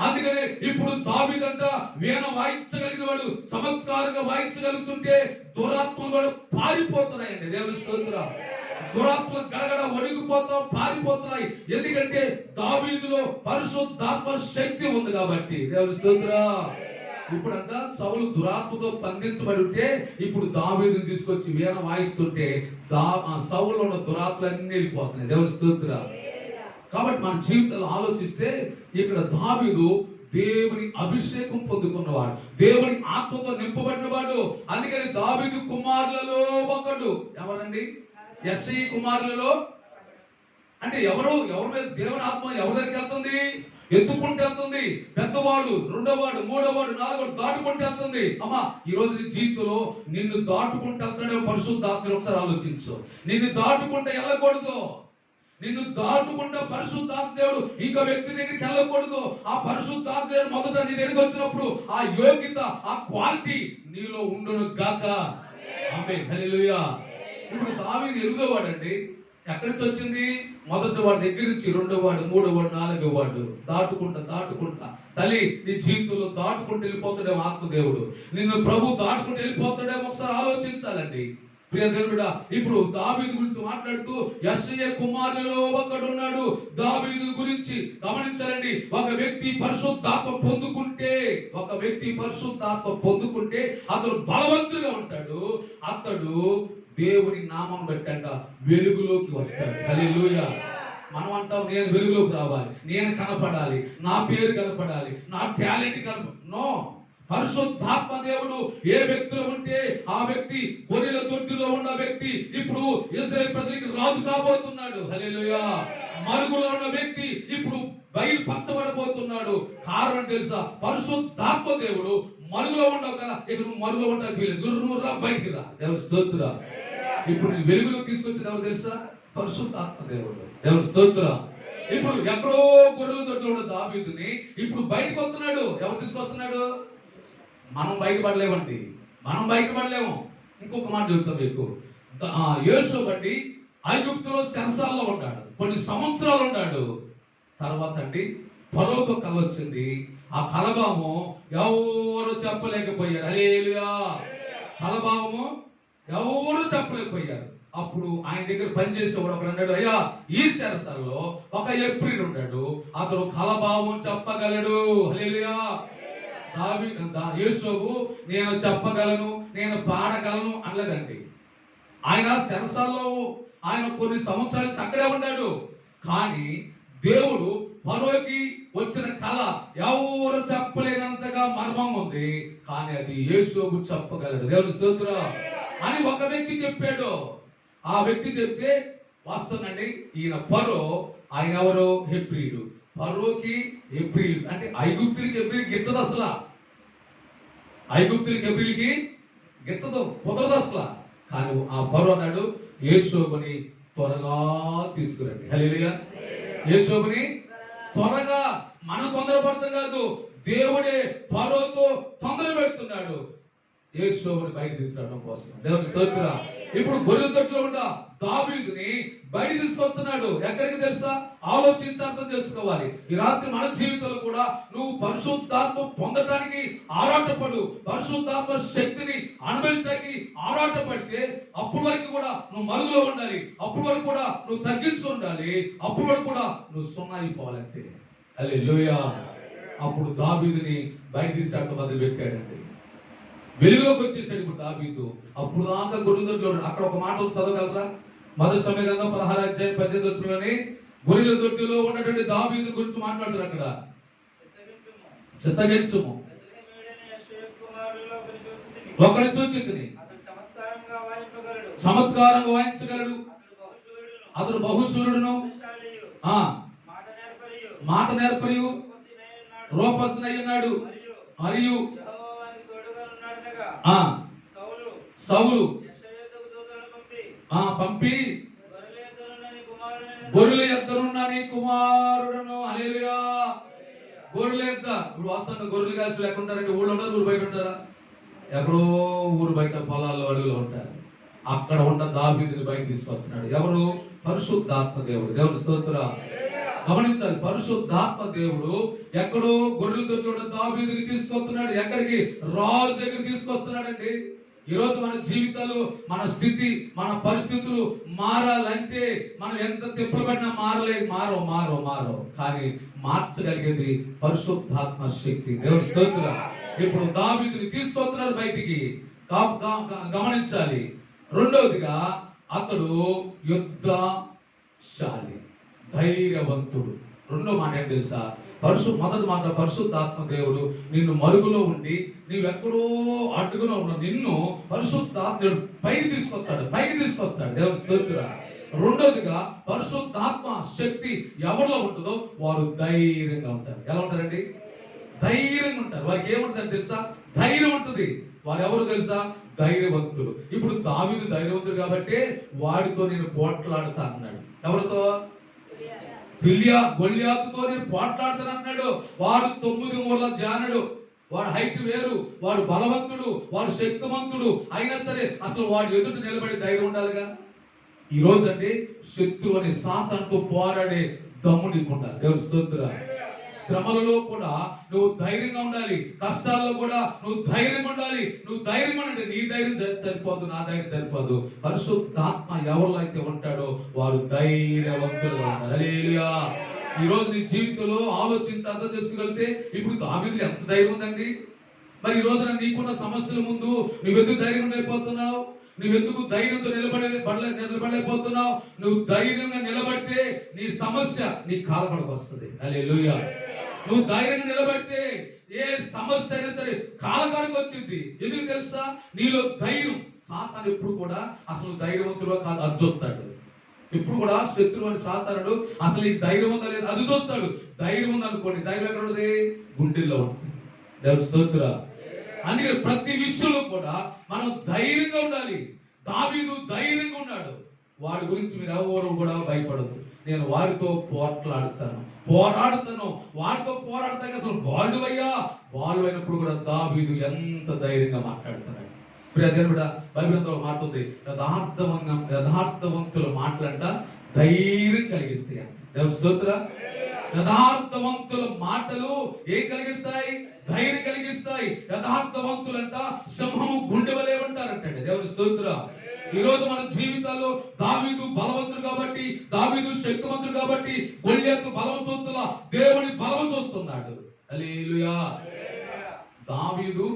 అందుకనే ఇప్పుడు దావీదంట వీణ వాయించగలిగిన వాడు, చమత్కారంగా వాయించగలుగుతుంటే దురాత్మలు కూడా పారిపోతున్నాయండి. దేవుని స్తోత్రం. దురాత్మలు గడగడ వణికిపోతాం, పారిపోతున్నాయి. ఎందుకంటే దావీదులో పరిశుద్ధాత్మ శక్తి ఉంది కాబట్టి. దేవుని స్తోత్రం. ఇప్పుడంట సౌలు దురాత్మతో బంధించబడి ఉంటే, ఇప్పుడు దావీదుని తీసుకొచ్చి వీణ వాయిస్తుంటే సౌలు ఉన్న దురాత్మలన్నీ వెళ్ళిపోతున్నాయి. దేవుని స్తోత్రం. కాబట్టి మన జీవితంలో ఆలోచిస్తే, ఇక్కడ దావీదు దేవుని అభిషేకం పొందుకున్నవాడు, దేవుని ఆత్మతో నింపబడినవాడు. అందుకని దావీదు కుమారులలో ఒకడు. ఎవరండి? యెషయా కుమారులలో. అంటే ఎవరి మీద దేవుని ఆత్మ ఎవరి దగ్గరికి వెళ్తుంది? ఎత్తుకుంటే వెళ్తుంది. పెద్దవాడు, రెండోవాడు, మూడోవాడు, నాలుగోవాడు దాటుకుంటే వెళ్తుంది. అమ్మా, ఈ రోజు నీ జీవితంలో నిన్ను దాటుకుంటే వెళ్తాడే పరిశుద్ధాత్మ. ఒకసారి ఆలోచించు. నిన్ను దాటుకుంటే వెళ్ళకూడదు. నిన్ను దాటుకుంటే పరిశుద్ధాత్మ దేవుడు ఇంకో వ్యక్తి దగ్గరికి వెళ్ళకూడదు. ఆ పరిశుద్ధాత్మ దేవుడు మొదట నీ దగ్గరికి వచ్చినప్పుడు ఆ యోగ్యత, ఆ క్వాలిటీ నీలో ఉండును గాక. ఆమేన్. హల్లెలూయా. ఇప్పుడు దావీదు ఎలుగోవాడండి. ఎక్కడి నుంచి వచ్చింది? మొదటి వాడి దగ్గర నుంచి రెండో వాడు, మూడో వాడు, నాలుగో వాడు దాటుకుంటా తల్లి నీ జీవితంలో దాటుకుంటూ వెళ్ళిపోతాడేమో ఆత్మదేవుడు. నిన్ను ప్రభు దాటుకుంటూ వెళ్ళిపోతాడేమో ఒకసారి ఆలోచించాలండి. ప్రియ దేవుడా, ఇప్పుడు దావీదు గురించి మాట్లాడుతూ యెషయా కుమారులలో ఒకడున్నాడు. దావీదు గురించి గమనించాలండి. ఒక వ్యక్తి పరిశుద్ధాత్మ పొందుకుంటే అతడు బలవంతుడిగా ఉంటాడు. అతడు దేవుని నామం బట్టంట వెలుగులోకి వస్తాడు. హల్లెలూయా. మనం అంటాం, నేను వెలుగులోకి రావాలి, నేను కనపడాలి, నా పేరు కనపడాలి, నా టాలెంట్ నో. పరిశుద్ధాత్మ దేవుడు ఏ వ్యక్తిలో ఉంటే ఆ వ్యక్తి, గొర్రెల దొడ్డిలో ఉన్న వ్యక్తి ఇప్పుడు ఇశ్రాయేలు ప్రజలకు రాజు కాబోతున్నాడు. హల్లెలూయా. మరుగులో ఉన్న వ్యక్తి ఇప్పుడు బయలుపరచబడబోతున్నాడు. కారణం తెలుసా? పరిశుద్ధాత్మ దేవుడు మరుగులో ఉండవు కదా, ఇక నువ్వు మరుగులో ఉంటావు, గుర్రురా బయటికి రా. దేవుని స్తోత్రం. ఇప్పుడు నీ వెలుగులోకి తీసుకొచ్చిన ఎవరు తెలుసా? పరిశుద్ధాత్మ దేవుడు. దేవుని స్తోత్రం. ఇప్పుడు ఎక్కడో గొర్రెల దొడ్డిలో ఉన్న దావీదుని ఇప్పుడు బయటకు వస్తున్నాడు. ఎవరు తీసుకొస్తున్నాడు? మనం బయటపడలేమండి, మనం బయటపడలేము. ఇంకొక మాట చెబుతాం మీకు. యోషువ బట్టి ఐగుప్తులో చెరసాలలో ఉన్నాడు, కొన్ని సంవత్సరాలు ఉన్నాడు. తర్వాత అండి ఫరోకు కల వచ్చింది. ఆ కలభావము ఎవరు చెప్పలేకపోయారు. హల్లెలూయా. కలభావము ఎవరు చెప్పలేకపోయారు. అప్పుడు ఆయన దగ్గర పనిచేసేవాడు ఒకడు అన్నాడు, అయ్యా ఈ చెరసాలలో ఒక ఎప్రిల్ ఉన్నాడు, అతడు కలభావం చెప్పగలడు. హల్లెలూయా. యోషువ నేను చెప్పగలను, నేను పాడగలను అనలేదండి. ఆయన చెరసాల్లో ఆయన కొన్ని సంవత్సరాలు అక్కడే ఉన్నాడు. కానీ దేవుడు ఫరోకి వచ్చిన కళ ఎవరు చెప్పలేనంతగా మర్మం ఉంది, కానీ అది యోషువ చెప్పగలడు. దేవుని స్తోత్రం అని ఒక వ్యక్తి చెప్పాడు. ఆ వ్యక్తి చెప్తే వస్తుందండి. ఈయన ఫరో, ఆయన ఎవరు? హెబ్రీయుడు. ఫరోకి హెబ్రీయుడు అంటే ఐగుప్తులకి హెబ్రీయుడికి గిట్టదు అసలు. ఐగుప్తులకి ఎబ్రిలకి గిట్టదు, కుదరదు అసలు. కానీ ఆ ఫరో అన్నాడు, యేషోబుని త్వరగా తీసుకురండి. హల్లెలూయా. యేషోబుని త్వరగా. మనం తొందరపడతాం కాదు, దేవుడే ఫరోతో తొందర పెడుతున్నాడు యేషోబుని బయట తీసుకురావడం కోసం. దేవుని స్తోత్రం. ఇప్పుడు గొర్రెల దొడ్లో ఉన్న దావీదుని బయట తీసుకొస్తున్నాడు. ఎక్కడికి తెలుసా? ఆలోచించి అర్థం చేసుకోవాలి. ఈ రాత్రి మన జీవితంలో కూడా నువ్వు పరిశుద్ధాత్మ పొందటానికి ఆరాటపడు, పరిశుద్ధాత్మ శక్తిని అనుభవించడానికి ఆరాటపడితే అప్పటి వరకు కూడా నువ్వు మరుగులో ఉండాలి, అప్పటి వరకు కూడా నువ్వు తగ్గించుకుని ఉండాలి, అప్పటి వరకు కూడా నువ్వు సున్నా అయిపోవాలంటే. హల్లెలూయా. అప్పుడు దావీదుని బయట తీసుకురావడం మొదలు పెట్టాడండి. వెలుగులోకి వచ్చేసాడు ఇప్పుడు దావీదు. అప్పుడు దాకా గొర్రెల దొడ్లో అక్కడ ఒక మాట చదవగలరా? మొదటి సమయంలో 16:18 గొర్రెల దొడ్డిలో ఉన్నటువంటి దావీదు గురించి మాట్లాడుతారు. అక్కడ చిత్తగించుము, ఒకరిని చూచింది, చమత్కారంగా వాయించగలడు, అతడు బహుశూరుడును, మాట నేర్పరియు, రూపస్తునై ఉన్నాడు, మరియు సౌలు పంపి గొర్రెల ఎద్దరున్న నీ కుమారుడను. హల్లెలూయా. గొర్రెల ఎద్ద. ఇప్పుడు వాస్తవంగా గొర్రెలు కాసి లేకుంటారంటే ఊళ్ళో ఉంటారు, ఊరు బయట ఉంటారా? ఎక్కడో ఊరు బయట పొలాల్లో అడవిలో ఉంటారు. అక్కడ ఉన్న దావీదుని బయట తీసుకొస్తున్నాడు. ఎవరు? పరిశుద్ధాత్మ దేవుడు. దేవుని స్తోత్రం. గమనించాలి, పరిశుద్ధాత్మ దేవుడు ఎక్కడో గొర్రెల దొడ్లో దావీదుని తీసుకొస్తున్నాడు. ఎక్కడికి? రాజు దగ్గర తీసుకొస్తున్నాడండి. ఈ రోజు మన జీవితాలు, మన స్థితి, మన పరిస్థితులు మారాలంటే మనం ఎంత తిప్పలు పడినా మారో కానీ మార్చగలిగేది పరిశుద్ధాత్మ శక్తి. దేవుని స్తోత్రం. ఇప్పుడు దావీదుని తీసుకొస్తున్నారు బయటికి. గమనించాలి. రెండవదిగా అతడు యుద్ధశాలి, ధైర్యవంతుడు. రెండో మాట ఏం తెలుసా? మొదటి మాట, పరిశుద్ధాత్మ దేవుడు నిన్ను మరుగులో ఉండి నీవెక్కడో అడ్డుగులో ఉన్న నిన్ను పరిశుద్ధాత్మ పైకి తీసుకొస్తాడు. దేవుని స్తోత్రం. రెండోదిగా పరిశుద్ధాత్మ శక్తి ఎవరిలో ఉంటుందో వారు ధైర్యంగా ఉంటారు. ఎలా ఉంటారండి? ధైర్యంగా ఉంటారు. వారికి ఏముంటుంది తెలుసా? ధైర్యం ఉంటుంది. వారు ఎవరు తెలుసా? ధైర్యవంతుడు. ఇప్పుడు దావీదు ధైర్యవంతుడు కాబట్టి వాడితో నేను పోట్లాడుతా అన్నాడు. ఎవరితో? గొల్యాతుతో నేను పోట్లాడతాను అన్నాడు. వాడు 9 మూరల జానుడు, వాడు హైట్ వేరు, వాడు బలవంతుడు, వాడు శక్తివంతుడు. అయినా సరే అసలు వాడు ఎదుట నిలబడి ధైర్యం ఉండాలిగా. ఈ రోజు అంటే శత్రువు అనే సాతానుతో పోరాడే దమ్ము నీకు ఉండాలి. దేవుని స్తోత్రం. శ్రమలలో కూడా నువ్వు ధైర్యంగా ఉండాలి, కష్టాల్లో కూడా నువ్వు ధైర్యంగా ఉండాలి. నువ్వు ధైర్యంగా ఉంటే నీ ధైర్యం సరిపోదు, నా ధైర్యం సరిపోదు. పరిశుద్ధాత్మ ఎవరిలో అయితే ఉంటాడో వారు ధైర్యవంతులుగా ఉంటారు. హల్లెలూయా. ఈ రోజు నీ జీవితంలో ఆలోచించి అర్థం చేసుకోగలిగితే ఇప్పుడు దావీదుకి ఎంత ధైర్యం ఉందండి. మరి ఈ రోజున నీకున్న సమస్యల ముందు నువ్వెందుకు ధైర్యం అయిపోతున్నావు? నువ్వెందుకు ధైర్యంతో నిలబడలేకపోతున్నావు? నువ్వు ధైర్యంగా నిలబడితే నీ సమస్య నీ కాలపడకు వస్తుంది. హల్లెలూయా. నువ్వు ధైర్యంగా నిలబడితే ఏ సమస్య అయినా సరే కాలపడకు వచ్చింది. ఎందుకు తెలుసా? నీలో ధైర్యం. సాతాను ఎప్పుడు కూడా అసలు ధైర్యవంతుడు కాదు, అది చూస్తాడు. ఇప్పుడు కూడా శత్రువు అని సాతానుడు అసలు ఈ ధైర్యం ఉందా లేదు అది చూస్తాడు. ధైర్యం ఉందనుకోండి, ధైర్యం ఎక్కడ ఉంటుంది? గుండెల్లో ఉంటుంది. దేవుని స్తోత్రం. అందుకే ప్రతి విషయంలో కూడా మనం ధైర్యంగా ఉండాలి. దావీదు ధైర్యంగా ఉన్నాడు. వాడి గురించి మీరు ఎవరు కూడా భయపడదు. నేను వారితో పోరాడతాను. వారితో పోరాడతాక అసలు వాళ్ళు అయినప్పుడు కూడా దావీదు ఎంత ధైర్యంగా మాట్లాడుతున్నాడు. ప్రియదేవుడా, బైబిల్లో మాట ఉంది, యథార్థవంతుల మాటలంట ధైర్యం కలిగిస్తాయి. దేవుని స్తోత్రం. యథార్థవంతుల మాటలు ఏం కలిగిస్తాయి? ధైర్యం కలిగిస్తాయి. యథార్థవంతులంట సింహము గుండె వలె ఉంటారంటే. దేవుని స్తోత్రం. ఈ రోజు మన జీవితాల్లో దావీదు బలవంతుడు కాబట్టి, దావీదు శక్తివంతుడు కాబట్టి గొల్యాతు బలవంతుల దేవుని బలము చూస్తున్నాడు. హల్లెలూయా. దావీదు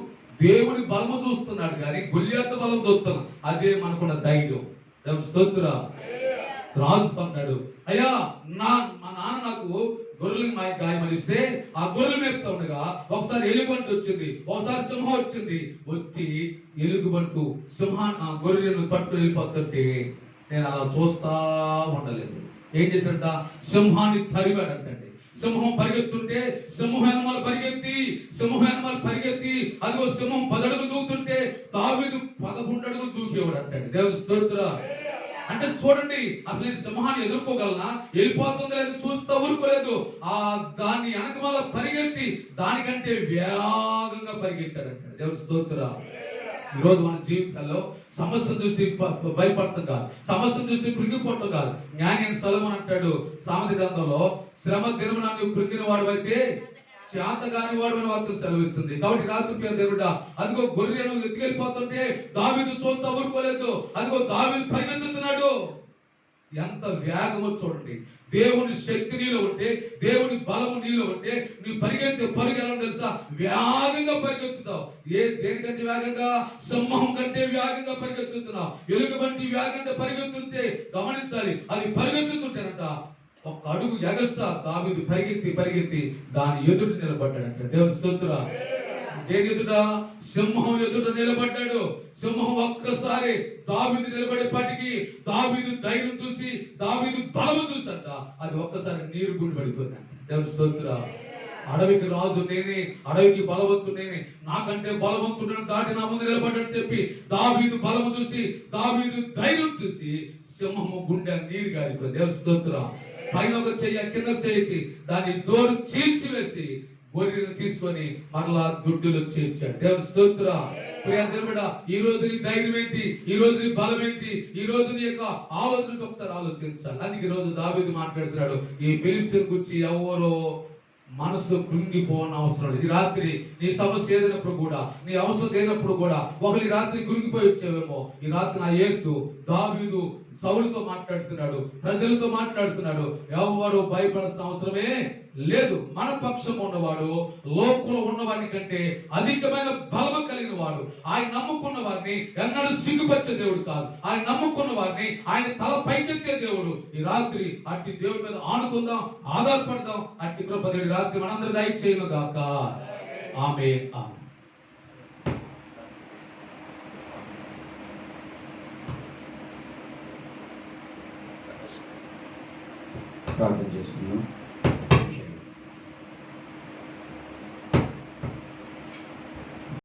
దేవుని బలము చూస్తున్నాడు కానీ గొల్యాతు బలం చూస్తున్నాడు. అదే మనకున్న ధైర్యం. దేవుని స్తోత్రం. రాజు అన్నాడు, అయ్యా మా నాన్న నాకు గొర్రెలు గాయమనిస్తే ఆ గొర్రెలు మేపుతా ఉండగా ఒకసారి ఎలుగుబంటి వచ్చింది, ఒకసారి సింహం వచ్చింది. వచ్చి ఎలుగుబంటు గొర్రెలను పట్టు వెళ్ళిపోతుంటే నేను అలా చూస్తా ఉండలేదు. ఏం చేశాడంట? సింహాన్ని తరిమాడంటండి. సింహం పరిగెత్తుంటే సింహం వెనమాలు పరిగెత్తి అదిగో సింహం 10 అడుగులు దూకుతుంటే దావీదు 11 అడుగులు దూకేవాడు అంటాడు. దేవుని స్తోత్రం. అంటే చూడండి, అసలు నేను సింహాన్ని ఎదుర్కోగలనా, వెళ్ళిపోతుంది లేదు చూస్తా ఊరుకోలేదు, దాన్ని వెనకమాల పరిగెత్తి దానికంటే వేగంగా పరిగెత్తాడంట. దేవుని స్తోత్రం. ఈరోజు మన జీవితాల్లో సమస్యను చూసి భయపడటం కాదు, సమస్యను చూసి కృంగిపోవటం కాదు. జ్ఞాని సొలొమోను అంటాడు సామెత గ్రంథంలో, శ్రమ దినమున నువ్వు కృంగిన వాడు అయితే శాతగాని వాడు అని వార్త సెలవిస్తుంది. కాబట్టి రాత్రి పేరు దేవుడా, అదిగో గొర్రెను ఎత్తుకెళ్ళిపోతుంటే దావీదు చూస్తా ఊరుకోలేదు, అదిగో దావీదు పరిగెత్తుతున్నాడు. ఎంత వేగమో చూడండి. దేవుని శక్తి నీలో ఉంటే, దేవుని బలము నీలో ఉంటే, నీ పరిగెత్తే పరుగు ఎలా తెలుసా? వేగంగా పరిగెత్తుతావు. దేనికంటే వేగంగా? సింహం కంటే వేగంగా పరిగెత్తుతున్నావు. ఎలుగు వంటి వేగంగా పరిగెత్తుంటే గమనించాలి, అది పరిగెత్తుతుంటేనంట 1 అడుగు ఎగస్ట్రా దావీదు పరిగెత్తి దాని ఎదుట నిలబడ్డాడంట. దేవుని స్తోత్రం. దేని ఎదుట? సింహం ఎదుట నిలబడ్డాడు. సింహం ఒక్కసారి దావీదు నిలబడేపాటికి దావీదు ధైర్యం చూసి, దావీదు బలము చూసంట అది ఒక్కసారి నీరు గుండి పడిపోతుందంట. దేవుని స్తోత్రం. అడవికి రాజు నేనే, అడవికి బలవంతుడు నేనే, నాకంటే బలవంతుడు దాటి నా ముందు నిలబడ్డాడు చెప్పి దావీదు బలము చూసి, దావీదు ధైర్యం చూసి సింహము గుండె నీరు గారిపోయింది. దేవుని స్తోత్రం. పైన ఒక చెయ్యి కింద చేసి దాన్ని డోరు చీల్చివేసి గొర్రెను తీసుకొని మరలా దుడ్డులో చేర్చాడు. దేవుని స్తోత్రం. ప్రియా, ఈ రోజు నీ ధైర్యం ఏంటి? ఈ రోజు నీ బలం ఏంటి? ఈ రోజు నీ యొక్క ఆలోచనకు ఒకసారి ఆలోచించాలి. అందుకే ఈ రోజు దావీదు మాట్లాడుతున్నాడు, ఈ ఫిలిష్తీయుల గురించి ఎవరో మనసు కృంగిపోవని అవసరం లేదు. ఈ రాత్రి నీ సమస్య ఏదైనప్పుడు కూడా, నీ అవసరం ఏదైనప్పుడు కూడా, ఒకరి రాత్రి కృంగిపోయి వచ్చేవేమో, ఈ రాత్రి నా యేసు దావీదు సౌలుతో మాట్లాడుతున్నాడు, ప్రజలతో మాట్లాడుతున్నాడు. ఎవరు భయపడాల్సిన అవసరమే లేదు. మన పక్షం ఉన్నవాడు లోకంలో ఉన్నవాడిని కంటే అధికమైన బలము కలిగిన వాడు. ఆయన నమ్ముకున్న వారిని ఎన్నడూ సిగ్గుపరిచే దేవుడు కాదు. ఆయన నమ్ముకున్న వారిని ఆయన తల పైకెత్తే దేవుడు. ఈ రాత్రి అట్టి దేవుడి మీద ఆనుకుందాం, ఆధారపడదాం. అట్టి కృప దేవుడి రాత్రి మనందరి దయచేయును గాక. ఆమేన్. ప్రార్థన చేసుకున్నాం.